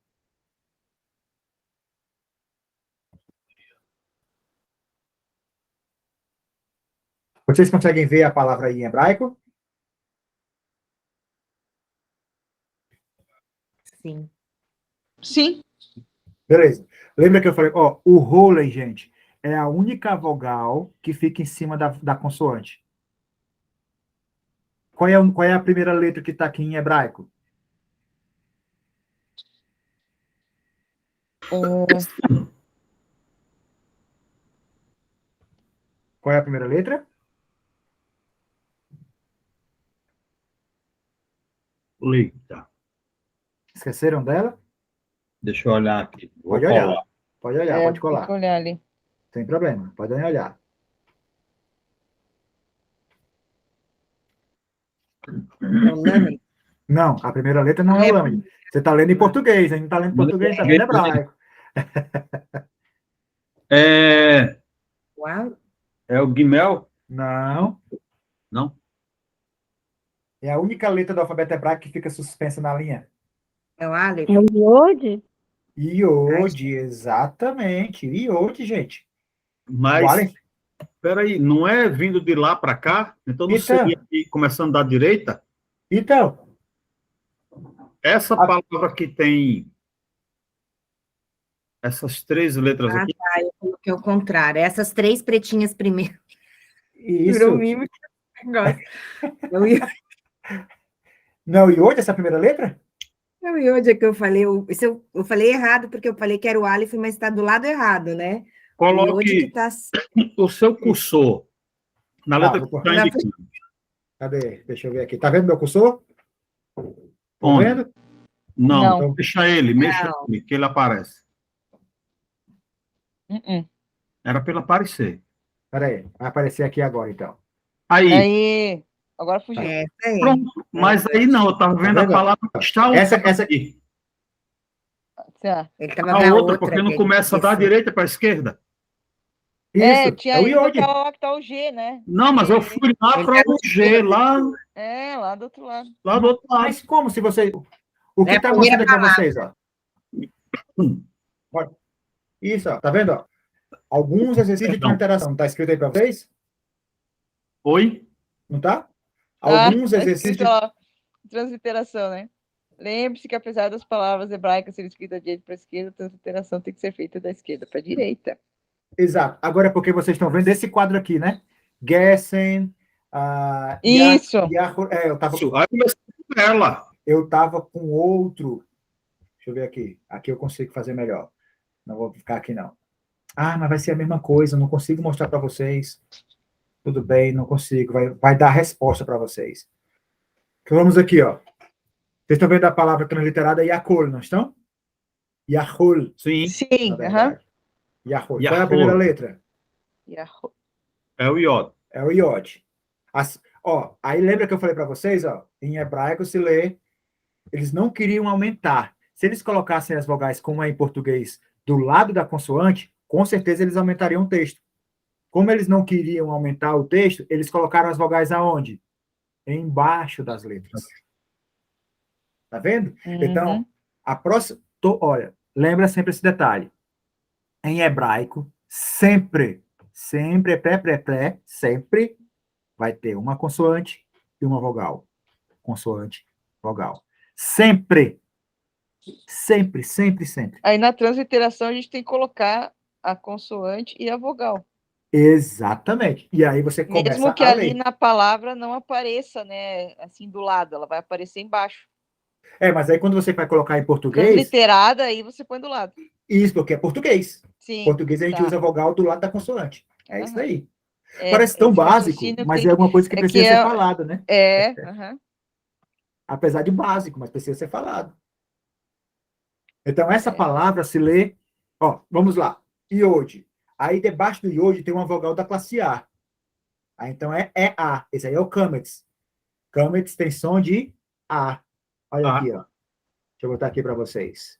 Vocês conseguem ver a palavra aí em hebraico? Sim. Sim. Beleza. Lembra que eu falei, ó, o Holen, gente, é a única vogal que fica em cima da consoante. Qual é a primeira letra que está aqui em hebraico? Qual é a primeira letra? Eita, Esqueceram dela? deixa eu olhar aqui. Vou Pode olhar. colar. Pode olhar, É, pode tem que colar. olhar ali. Sem problema, podem olhar. É o Lamed. Não, a primeira letra não é o Lamed. Você está lendo em português, a gente não está lendo em português, está lendo em hebraico. É, Uau. é o Guimel? Não. Não? É a única letra do alfabeto hebraico que fica suspensa na linha. É o Aleph. É o Iode? Iode, exatamente. Iode, gente. Mas, Vale? peraí, não é vindo de lá para cá? Então não Então. seria aqui, começando da direita? Então, Essa palavra que tem essas 3 letras Ah, aqui, tá. Eu coloquei o contrário. Essas 3 pretinhas primeiro. isso. Virou mimo. É o Iode. Não, Iode, essa primeira letra? É o Iode que eu falei. Eu falei errado, porque eu falei que era o Aleph, mas está do lado errado, né? O Iode que coloque está... o seu cursor na letra que vou está indicando. Cadê? Deixa eu ver aqui. Tá vendo meu cursor? Tá Onde? vendo? Não, Não. então mexa ele, Não. que ele aparece. Uh-uh. Era para ele aparecer. Peraí, vai aparecer aqui agora, então. Aí, Aí. Agora fugiu. Essa aí. pronto. Mas aí não, eu estava vendo a vendo? palavra que está Essa aqui. Tá. Ele estava A na outra, porque não que começa da esqueci. direita para a esquerda. Isso, Tinha é o ido Iode. aquela lá que tá o G, né? Não, mas eu fui lá Ele para tá o G, lá Lá do outro lado. do outro lado. Mas como se você... O que É a está primeira mostrando aqui para vocês, ó? Olha. Isso, ó. Tá vendo, ó? Alguns exercícios de Não. interação. Tá escrito aí para vocês? Oi? Não tá? Alguns Tá exercícios... escrito lá, transliteração, né? Lembre-se que apesar das palavras hebraicas serem escritas da direita para a esquerda, a transliteração tem que ser feita da esquerda para a direita. Exato. Agora é porque vocês estão vendo esse quadro aqui, né? Gessen, Isso. eu tava, Aí começou com ela. eu tava com outro. Deixa eu ver aqui. Aqui eu consigo fazer melhor. Não vou ficar aqui, não. Ah, mas vai ser a mesma coisa. Não consigo mostrar para vocês. Tudo bem, não consigo. Vai dar a resposta para vocês. Então vamos aqui, ó. Vocês estão vendo a palavra transliterada Yahol, não estão? Yahol, Sim, Sim. na verdade. Yahol. Qual é a Yahol. primeira letra? é o Iod. É o iode. Aí lembra que eu falei para vocês, ó, em hebraico se lê, eles não queriam aumentar. Se eles colocassem as vogais como é em português do lado da consoante, com certeza eles aumentariam o texto. Como eles não queriam aumentar o texto, eles colocaram as vogais aonde? Embaixo das letras. Tá vendo? Então, a próxima, olha, lembra sempre esse detalhe. Em hebraico, sempre sempre vai ter uma consoante e uma vogal. Consoante, vogal. Sempre. Sempre. Aí na transliteração a gente tem que colocar a consoante e a vogal. Exatamente. E aí você começa Mesmo que a ali ler. na palavra não apareça, né, assim do lado, ela vai aparecer embaixo. Mas aí quando você vai colocar em português, Transliterada, aí você põe do lado. isso porque é português. Sim. Em português a gente tá. usa a vogal do lado da consoante. É isso Aham. aí. Parece tão esse básico, raciocínio mas tem- é alguma coisa que é precisa que ser é- falada, né? aham. Apesar de básico, mas precisa ser falado. Então, essa palavra se lê... Ó, vamos lá. Iode. Aí, debaixo do iode, tem uma vogal da classe A. Aí, então, é A. Esse aí é o Kametz. Kametz tem som de A. Olha aqui, ó. Deixa eu botar aqui para vocês.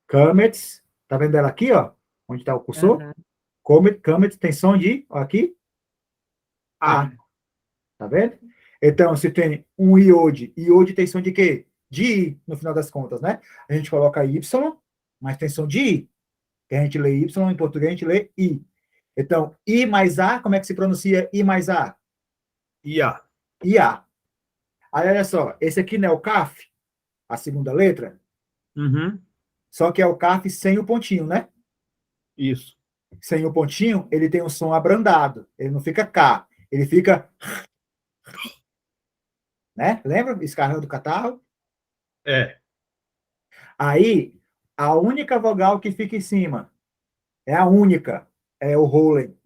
Kametz. Tá vendo ela aqui, ó? Onde está o cursor? Kametz tem som de... Ó, aqui. A. Tá vendo? Então, se tem um iode tem som de quê? de I, no final das contas, né? A gente coloca Y, mas tem som de I. Que a gente lê Y, em português a gente lê I. Então, I mais A, como é que se pronuncia I mais A? IA. IA. Aí, olha só, esse aqui não é o CAF, a segunda letra, Uhum. só que é o CAF sem o pontinho, né? Isso. Sem o pontinho, ele tem um som abrandado. Ele não fica K, ele fica... Né? Lembra? Escarrando o catarro? É. Aí, a única vogal que fica em cima, é a única, é o Rollen.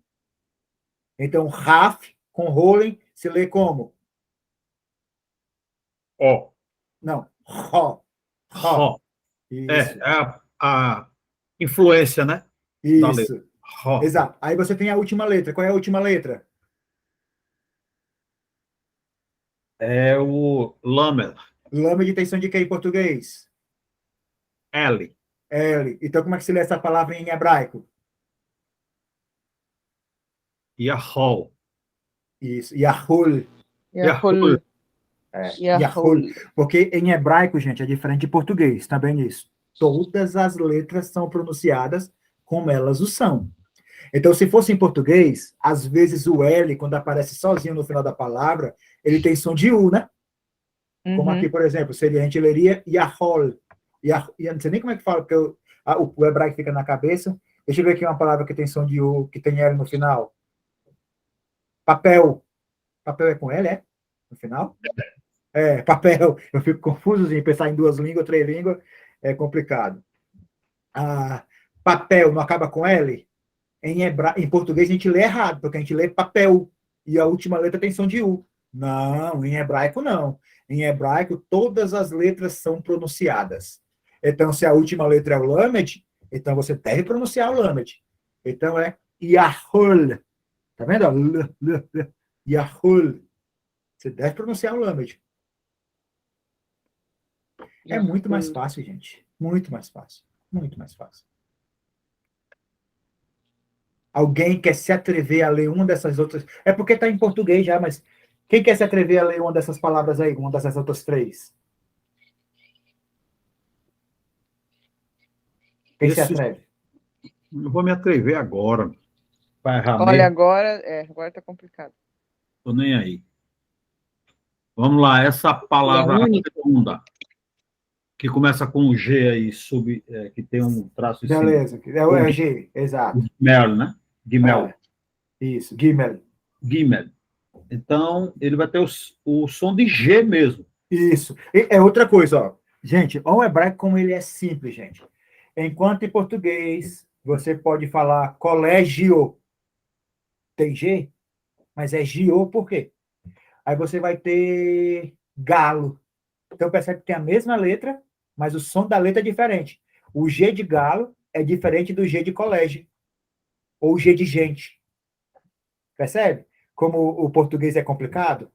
Então, Raf com Rollen se lê como? Ó. Não, Ró. Ró. Ró. Isso, É a influência, né? Da letra. isso. Ró. Exato. Aí você tem a última letra. Qual é a última letra? É o Lamed. Lama de tensão de quê em português? L. L. Então, como é que se lê essa palavra em hebraico? Yahol. Isso, Yahul. Yahul. Yahul. Porque em hebraico, gente, é diferente de português, tá bem isso? Todas as letras são pronunciadas como elas o são. Então, se fosse em português, às vezes o L, quando aparece sozinho no final da palavra, ele tem som de U, né? Como aqui, por exemplo, seria, a gente leria Yahol. Eu não sei nem como é que fala, porque o hebraico fica na cabeça. Deixa eu ver aqui uma palavra que tem som de U, que tem L no final. Papel. Papel é com L, é? No final? É, papel. Eu fico confuso em pensar em duas línguas, três línguas, é complicado. Papel não acaba com L? Em português a gente lê errado, porque a gente lê papel, e a última letra tem som de U. Não, em hebraico não. Em hebraico, todas as letras são pronunciadas. Então, se a última letra é o Lamed, então você deve pronunciar o Lamed. Então, é Yahul. Tá vendo? Yahul. Você deve pronunciar o Lamed. É muito mais fácil, gente. Muito mais fácil. Muito mais fácil. Alguém quer se atrever a ler uma dessas outras? É porque está em português já, mas quem quer se atrever a ler uma dessas palavras aí, uma dessas outras três? Quem se atreve? Eu vou me atrever agora. Vai errar Olha, mesmo. agora tá complicado. Tô nem aí. Vamos lá, essa palavra segunda, que começa com um G aí, que tem um traço em cima. Beleza, é o G, exato. Gimel, né? Gimel. É, isso, Gimel. Gimel. Então, ele vai ter o som de G mesmo. Isso. E é outra coisa, ó. Gente, olha o hebraico como ele é simples, gente. Enquanto em português você pode falar colégio, tem G, mas é Gio por quê? Aí você vai ter galo. Então percebe que tem a mesma letra, mas o som da letra é diferente. O G de galo é diferente do G de colégio, ou G de gente. Percebe? Como o português é complicado,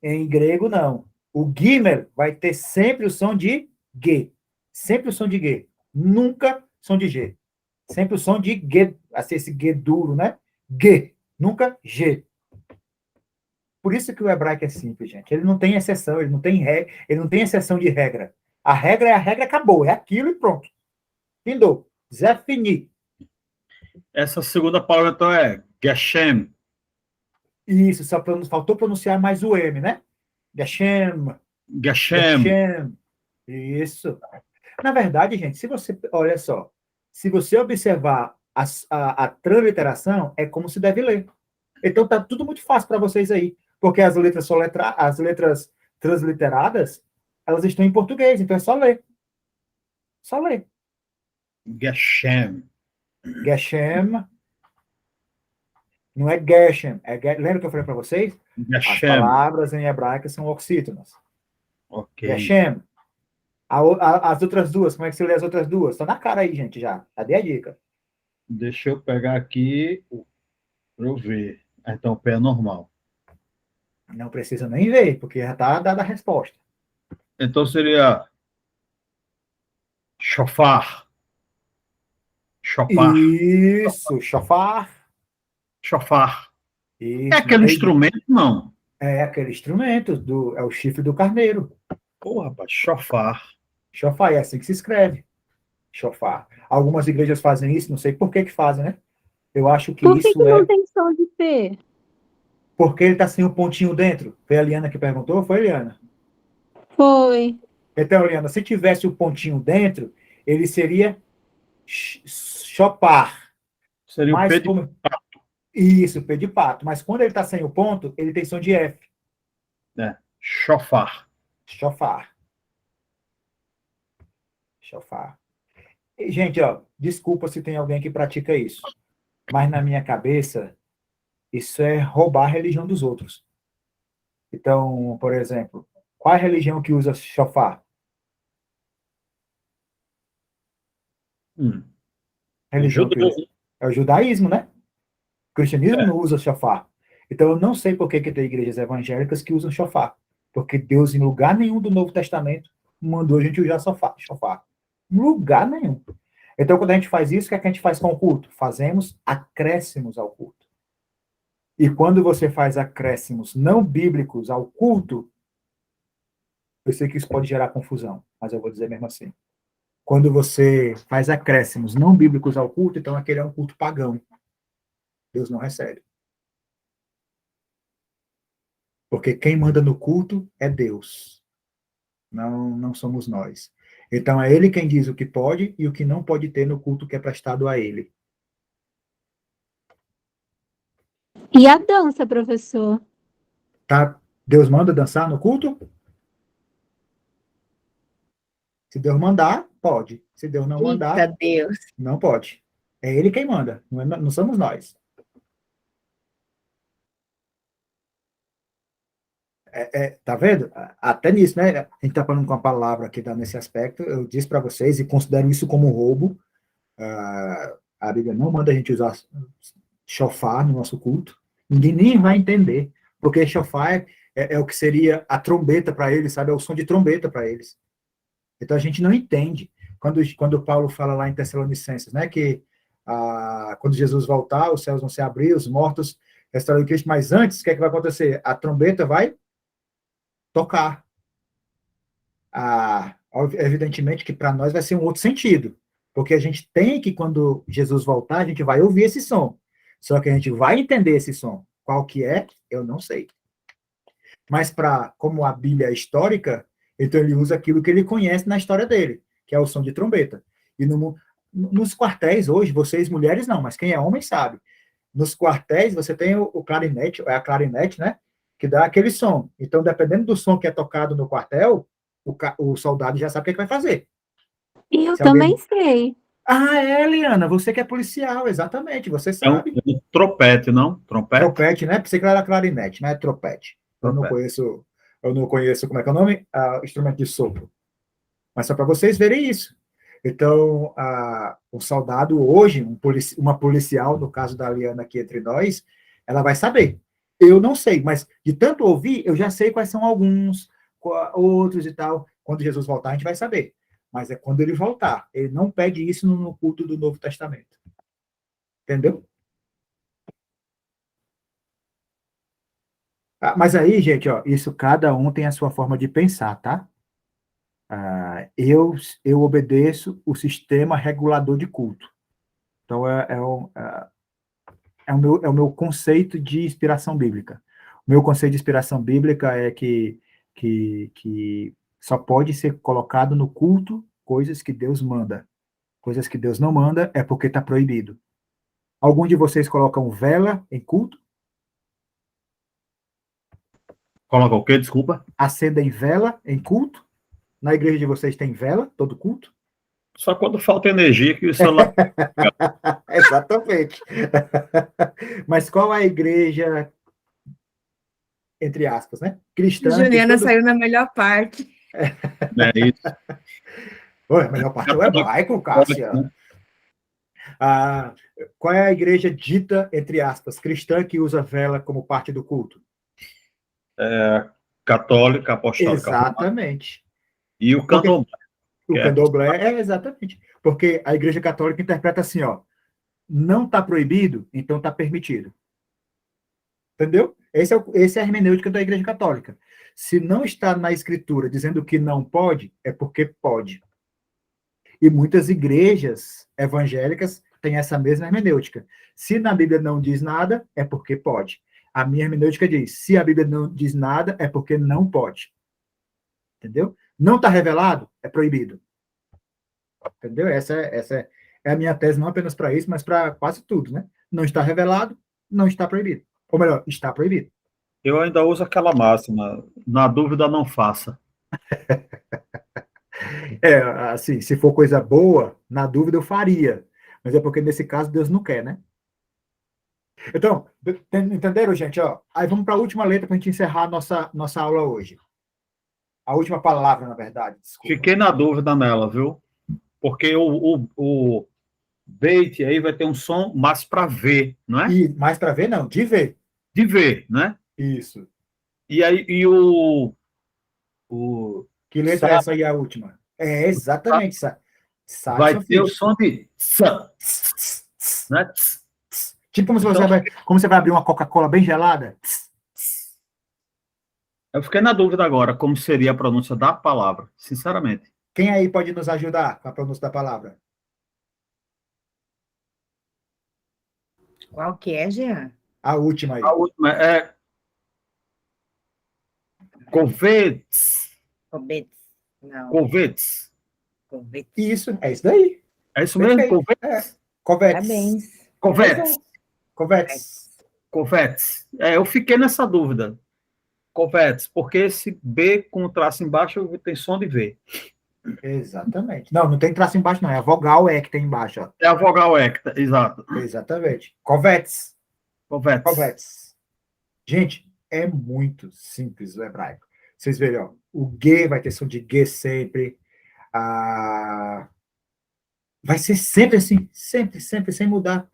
em grego não. O Gimel vai ter sempre o som de G. Sempre o som de G. Nunca som de G. Sempre o som de G, assim, esse G duro, né? G. Nunca G. Por isso que o hebraico é simples, gente. Ele não tem exceção, ele não tem exceção de regra. A regra é a regra, acabou. É aquilo e pronto. Findou. Zé fini. Essa segunda palavra, então, é Geshem. Isso, só faltou pronunciar mais o M, né? Geshem. Geshem. Geshem. Isso. Na verdade, gente, olha só, se você observar a transliteração, é como se deve ler. Então tá tudo muito fácil para vocês aí, porque as letras transliteradas, elas estão em português, então é só ler. Só ler. Geshem. Geshem. Não é Geshem. Lembra que eu falei para vocês? Geshem. As palavras em hebraico são oxítonas. Ok. Geshem. As outras duas, como é que você lê as outras duas? Está na cara aí, gente, já. Cadê a dica? Deixa eu pegar aqui para eu ver. Então, o pé é normal. Não precisa nem ver, porque já está dada a resposta. Então, seria shofar. Shofar. Isso, shofar. Shofar. Isso, É aquele instrumento, não. É aquele instrumento, é o chifre do carneiro. Porra, rapaz, chofar. Shofar é assim que se escreve. Shofar. Algumas igrejas fazem isso, não sei por que que fazem, né? Eu acho que Por que isso que é não tem som de P? porque ele está sem o pontinho dentro. Foi a Liana que perguntou? Foi, Liana? Foi. Então, Liana, se tivesse o pontinho dentro, ele seria chopar. Seria o Mas P de... como... Isso, P de pato. Mas quando ele está sem o ponto, ele tem som de F. Chofar. Chofar. Chofar. E, gente, ó, desculpa se tem alguém que pratica isso. Mas na minha cabeça, isso é roubar a religião dos outros. Então, por exemplo, qual é a religião que usa chofar? Religião que usa. É o judaísmo, né? O cristianismo não usa chofar. Então, eu não sei por que tem igrejas evangélicas que usam chofar. Porque Deus, em lugar nenhum do Novo Testamento, mandou a gente usar chofar. Em lugar nenhum. Então, quando a gente faz isso, o que é que a gente faz com o culto? Fazemos acréscimos ao culto. E quando você faz acréscimos não bíblicos ao culto, eu sei que isso pode gerar confusão, mas eu vou dizer mesmo assim. Quando você faz acréscimos não bíblicos ao culto, então aquele é um culto pagão. Deus não recebe. Porque quem manda no culto é Deus. Não somos nós. Então é Ele quem diz o que pode e o que não pode ter no culto que é prestado a Ele. E a dança, professor? Tá? Deus manda dançar no culto? Se Deus mandar, pode. Se Deus não mandar, Eita Deus. não pode. É Ele quem manda, não somos nós. Tá vendo? Até nisso, né? A gente está falando com a palavra que dá nesse aspecto. Eu disse para vocês e considero isso como roubo. A Bíblia não manda a gente usar chofar no nosso culto. Ninguém nem vai entender, porque chofar é o que seria a trombeta para eles, sabe? É o som de trombeta para eles. Então a gente não entende. Quando Paulo fala lá em Tessalonicenses, né, que quando Jesus voltar, os céus vão se abrir, os mortos restarão em Cristo, mas antes, o que é que vai acontecer? A trombeta vai tocar. Evidentemente que para nós vai ser um outro sentido, porque a gente tem que, quando Jesus voltar, a gente vai ouvir esse som. Só que a gente vai entender esse som. Qual que é, eu não sei. Mas como a Bíblia é histórica, então ele usa aquilo que ele conhece na história dele, que é o som de trombeta. E nos quartéis hoje, vocês mulheres não, mas quem é homem sabe. Nos quartéis você tem o clarinete, é a clarinete, né? Que dá aquele som. Então, dependendo do som que é tocado no quartel, o soldado já sabe o que vai fazer. Eu também sei. Eliana, você que é policial, exatamente, você sabe. É um tropete, não? Trompete, né? Pensei que era clarinete, né? Tropete. Eu não conheço como é que é o nome? Instrumento de sopro. Mas só para vocês verem isso. Então, um soldado hoje, uma policial, no caso da Liana aqui entre nós, ela vai saber. Eu não sei, mas de tanto ouvir, eu já sei quais são alguns, outros e tal. Quando Jesus voltar, a gente vai saber. Mas é quando ele voltar. Ele não pede isso no culto do Novo Testamento. Entendeu? Mas aí, gente, ó, isso cada um tem a sua forma de pensar, tá? Eu obedeço o sistema regulador de culto. Então, é o meu conceito de inspiração bíblica. O meu conceito de inspiração bíblica é que só pode ser colocado no culto coisas que Deus manda. Coisas que Deus não manda é porque está proibido. Algum de vocês colocam vela em culto? Coloca o quê? Desculpa. Acendem vela em culto? Na igreja de vocês tem vela, todo culto? Só quando falta energia que o celular... Exatamente. Mas qual é a igreja, entre aspas, né? Cristã. Juliana saiu na melhor parte. É isso. A melhor parte é o hebraico, Cássia. Qual é a igreja dita, entre aspas, cristã que usa vela como parte do culto? Católica, apostólica. Exatamente. E o candomblé. O candomblé exatamente. Porque a igreja católica interpreta assim, ó, não está proibido, então está permitido. Entendeu? Esse é a hermenêutica da Igreja Católica. Se não está na Escritura dizendo que não pode, é porque pode. E muitas igrejas evangélicas têm essa mesma hermenêutica. Se na Bíblia não diz nada, é porque pode. A minha hermenêutica diz, se a Bíblia não diz nada, é porque não pode. Entendeu? Não está revelado, é proibido. Entendeu? Essa é a minha tese, não apenas para isso, mas para quase tudo, né? Não está revelado, não está proibido. Ou melhor, está proibido. Eu ainda uso aquela máxima, na dúvida não faça. Assim, se for coisa boa, na dúvida eu faria. Mas é porque nesse caso Deus não quer, né? Então, entenderam, gente? Ó, aí vamos para a última letra para a gente encerrar a nossa aula hoje. A última palavra, na verdade. Desculpa. Fiquei na dúvida nela, viu? Porque o bait aí vai ter um som mais para ver, não é? E mais para ver, não, de ver. De ver, né? Isso. E aí, Que letra é essa aí, a última? É, exatamente. vai ter o som de né? Tipo como, Então, como você vai abrir uma Coca-Cola bem gelada. eu fiquei na dúvida agora como seria a pronúncia da palavra, sinceramente. Quem aí pode nos ajudar com a pronúncia da palavra? Qual que é, Jean? A última aí. A última é Covets. Cobetes. Não. Covets. Cobetes. Isso, é isso daí. É isso mesmo? Perfeito. Covets? Covetes. Parabéns. Covets. Covetes. Covets. Eu fiquei nessa dúvida. Covets, porque esse B com traço embaixo tem som de V. Exatamente. Não tem traço embaixo, não. É a vogal E que tem embaixo. Ó. É a vogal E, exato. Exatamente. Covetes. Covets. Covetes. Gente, é muito simples o hebraico. Vocês verem, ó, o G vai ter som de G sempre. Vai ser sempre assim. Sempre, sempre, sem mudar.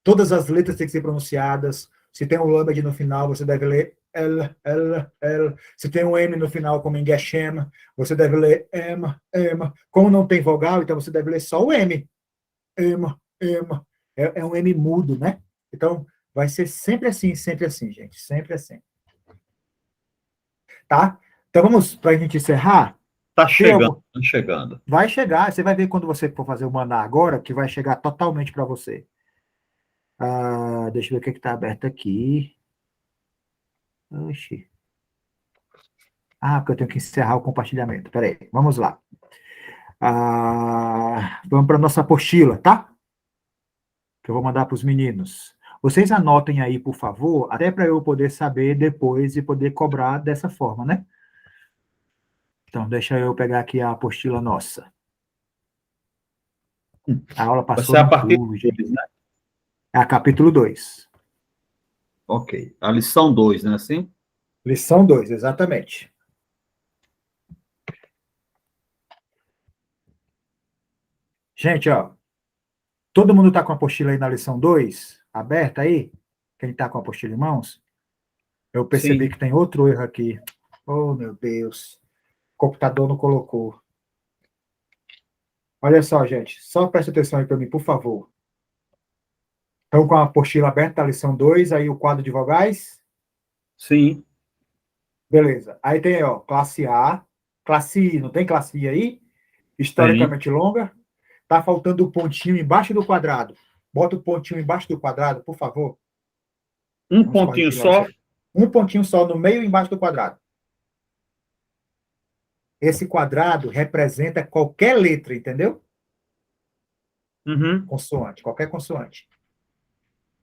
Todas as letras têm que ser pronunciadas. Se tem um lamed no final, você deve ler L, L, L. Se tem um M no final, como em Geshem, você deve ler M, M. Como não tem vogal, então você deve ler só o M. M, M. É um M mudo, né? Então, vai ser sempre assim, gente. Sempre assim. Tá? Então, vamos, para a gente encerrar. Tá chegando, tá chegando. Vai chegar. Você vai ver quando você for fazer o maná agora, que vai chegar totalmente para você. Deixa eu ver o que está aberto aqui. Oxi. Porque eu tenho que encerrar o compartilhamento. Peraí, vamos lá. Vamos para a nossa apostila, tá? Que eu vou mandar para os meninos. Vocês anotem aí, por favor, até para eu poder saber depois e poder cobrar dessa forma, né? Então, deixa eu pegar aqui a apostila nossa. A aula passou. Vai ser a partir do 2, né? É a capítulo 2. Ok. A lição 2, né? Assim? Lição 2, exatamente. Gente, ó. Todo mundo está com a apostila aí na lição 2? Aberta aí? Quem está com a apostila em mãos? Eu percebi Sim. que tem outro erro aqui. Oh, meu Deus. O computador não colocou. Olha só, gente. Só preste atenção aí para mim, por favor. Estão com a apostila aberta da lição 2, aí o quadro de vogais? Sim. Beleza. Aí tem, ó, classe A, classe I. Não tem classe I aí? Historicamente longa. Tá faltando o pontinho embaixo do quadrado. Bota o pontinho embaixo do quadrado, por favor. Um pontinho só? Um pontinho só no meio e embaixo do quadrado. Esse quadrado representa qualquer letra, entendeu? Uhum. Consoante, qualquer consoante.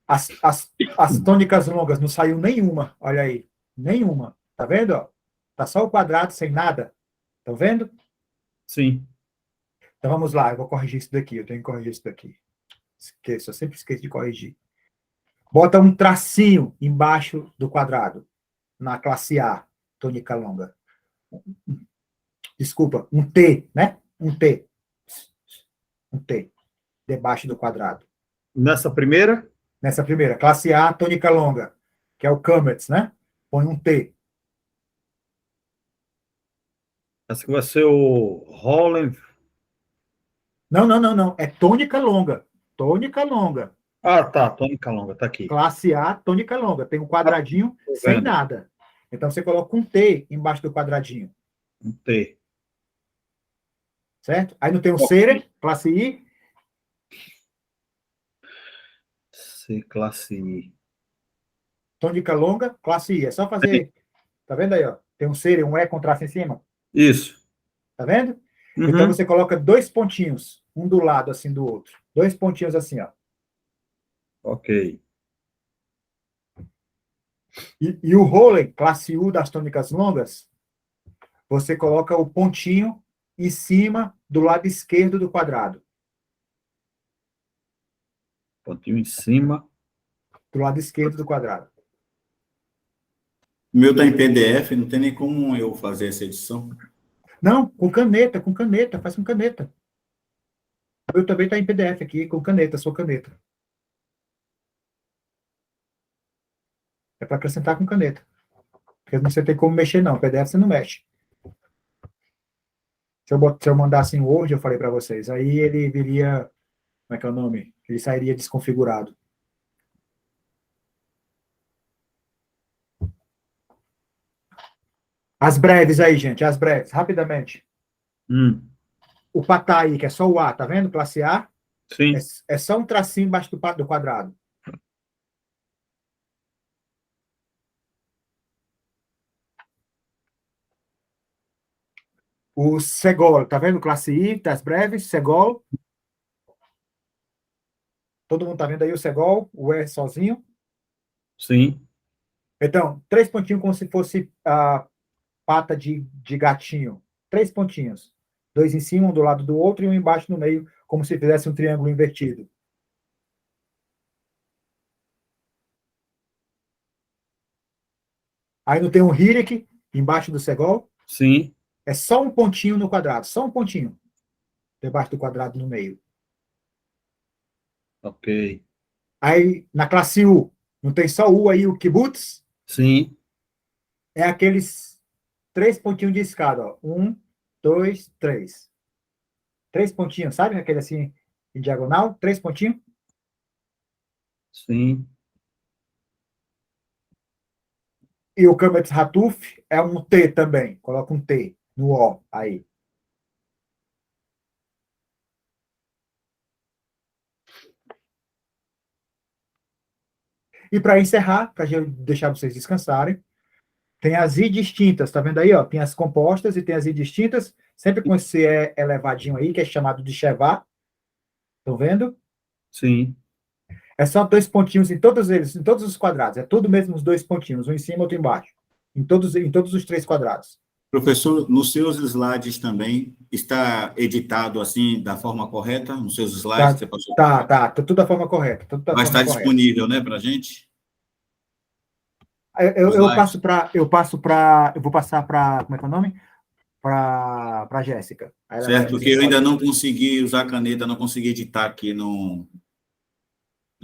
As tônicas longas, não saiu nenhuma, olha aí. Nenhuma. Tá vendo? Ó? Tá só o quadrado, sem nada. Tá vendo? Sim. Então vamos lá, eu vou corrigir isso daqui. Eu tenho que corrigir isso daqui. Esqueço, eu sempre esqueço de corrigir. Bota um tracinho embaixo do quadrado. Na classe A, tônica longa. Desculpa, um T, né? Um T. Um T. Debaixo do quadrado. Nessa primeira? Nessa primeira. Classe A, tônica longa. Que é o Kametz, né? Põe um T. Essa que vai ser o Holland. Não. É tônica longa. Tônica longa. Ah, tá, tônica longa, tá aqui. Classe A, tônica longa. Tem um quadradinho Tô sem vendo. nada. Então, você coloca um T embaixo do quadradinho, Um T. certo? Aí não tem um Ok. C, classe I, C, classe I. tônica longa, classe I. É só fazer, tá vendo aí, ó? Tem um C, um E com traço em cima, Isso. tá vendo? Então, Uhum. você coloca dois pontinhos, um do lado, assim, do outro. Dois pontinhos assim, ó. Ok. E o Rowley, classe U das tônicas longas, você coloca o pontinho em cima do lado esquerdo do quadrado. Pontinho em cima. Do lado esquerdo do quadrado. O meu está em PDF, não tem nem como eu fazer essa edição. Não, com caneta, faz com caneta. Eu também está em PDF aqui, com caneta, sua caneta. É para acrescentar com caneta. Porque não você tem como mexer, não. PDF você não mexe. Se eu mandasse em Word, eu falei para vocês, aí ele viria, como é que é o nome? Ele sairia desconfigurado. As breves aí, gente, as breves, rapidamente. O Patai, que é só o A, tá vendo? Classe A, Sim. é só um tracinho embaixo do quadrado. O Segol, tá vendo? Classe I, das breves, Segol. Todo mundo tá vendo aí o Segol, o E sozinho. Sim. Então, três pontinhos como se fosse a pata de gatinho. Três pontinhos. Dois em cima, um do lado do outro e um embaixo no meio, como se fizesse um triângulo invertido. Aí não tem um Hirik embaixo do Segol. Sim. É só um pontinho no quadrado, só um pontinho. Debaixo do quadrado no meio. Ok. Aí, na classe U, não tem só U aí, o Kibbutz? Sim. É aqueles três pontinhos de escada, ó. Um, dois, três. Três pontinhos, sabe? Aquele assim, em diagonal, três pontinhos. Sim. E o Kametz Hatuf é um T também. Coloca um T no O aí. E para encerrar, para deixar vocês descansarem, tem as I distintas, tá vendo aí? Ó? Tem as compostas e tem as I distintas, sempre com esse E elevadinho aí, que é chamado de Shevá. Estão vendo? Sim. É só dois pontinhos em todos eles, em todos os quadrados. É tudo mesmo os dois pontinhos, um em cima e outro embaixo. Em todos os três quadrados. Professor, nos seus slides também está editado assim, da forma correta? Nos seus slides, Tá, você passou? tá tudo da forma correta. Tudo da Vai forma estar correta. disponível, né, para a gente? Eu Slides. vou passar para, como é que é o nome? Para Jéssica. Aí ela Certo, porque eu pode. ainda não consegui usar a caneta, não consegui editar aqui no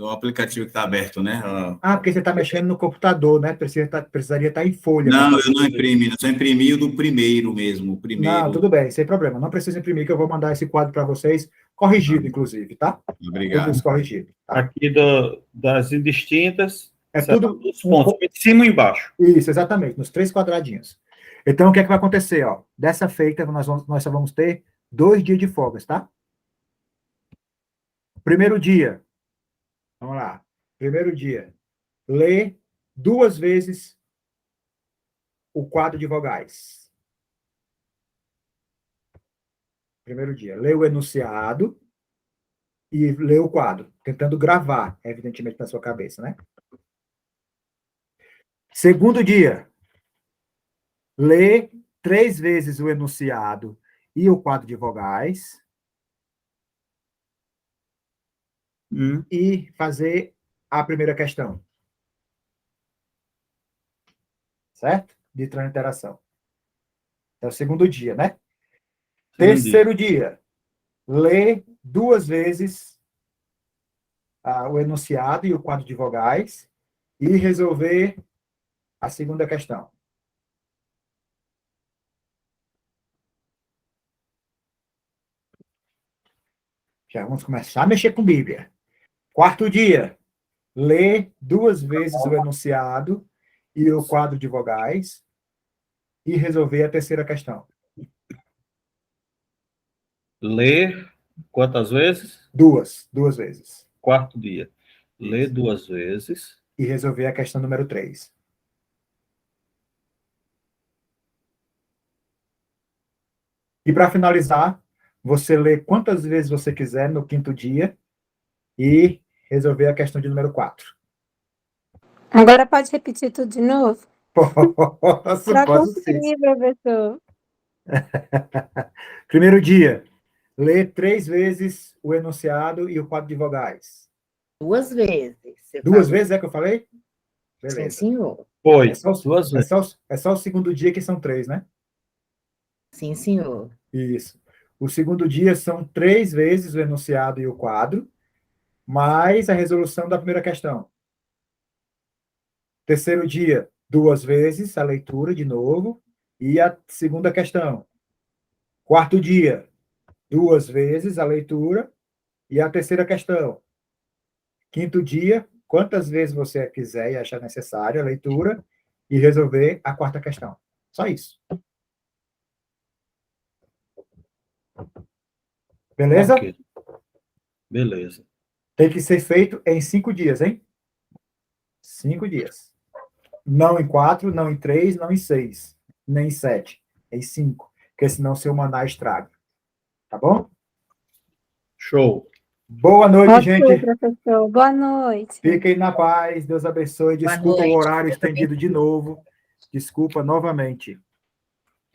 aplicativo que está aberto, né? Porque você está mexendo no computador, né? Precisaria estar em folha para Não, fazer eu não tudo isso. imprimi, eu só imprimi o do primeiro mesmo, o Não, primeiro. tudo bem, sem problema. Não precisa imprimir, que eu vou mandar esse quadro para vocês, corrigido, inclusive, tá? Tudo isso Obrigado. corrigido. Tá? Aqui das indistintas, É separa tudo. os pontos, em cima e embaixo. Isso, exatamente, nos três quadradinhos. Então, o que é que vai acontecer? Ó? Dessa feita, nós só vamos ter 2 dias de folgas, tá? Primeiro dia, vamos lá. Primeiro dia, lê 2 vezes o quadro de vogais. Primeiro dia, lê o enunciado e lê o quadro, tentando gravar, evidentemente, na sua cabeça, né? Segundo dia, lê 3 vezes o enunciado e o quadro de vogais e fazer a primeira questão. Certo? De transliteração. É o segundo dia, né? Terceiro dia, lê 2 vezes o enunciado e o quadro de vogais e resolver a segunda questão. Já vamos começar a mexer com Bíblia. Quarto dia, lê 2 vezes o enunciado e o quadro de vogais e resolver a terceira questão. Ler quantas vezes? 2 vezes. Quarto dia. Ler Isso. 2 vezes. E resolver a questão número 3. E para finalizar, você lê quantas vezes você quiser no quinto dia e resolver a questão de número 4. Agora pode repetir tudo de novo? Posso sim. Cumprir, professor. Primeiro dia, lê 3 vezes o enunciado e o quadro de vogais. 2 vezes. Você 2 falou. vezes é que eu falei? Sim, Beleza. senhor. Foi. É só, 2 vezes. é só o segundo dia que são 3, né? Sim, senhor. Isso. O segundo dia são 3 vezes o enunciado e o quadro, mais a resolução da primeira questão. Terceiro dia, 2 vezes a leitura de novo e a segunda questão. Quarto dia, 2 vezes a leitura e a terceira questão. Quinto dia, quantas vezes você quiser e achar necessário a leitura e resolver a quarta questão. Só isso. Beleza? Ok. Beleza. Tem que ser feito em 5 dias, hein? 5 dias. Não em 4, não em 3, não em 6, nem em 7. Em 5. Porque senão seu maná estraga. Tá bom? Show. Boa noite, Ok, gente. professor. Boa noite. Fiquem na paz. Deus abençoe. Boa Desculpa o noite. horário Deus estendido de novo. Desculpa novamente.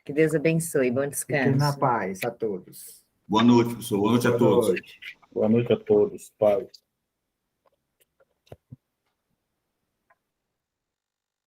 Que Deus abençoe. Bom Fiquem na descanso. paz a todos. Boa noite, professor. Boa noite a Boa todos. noite. Boa noite a todos. Paz.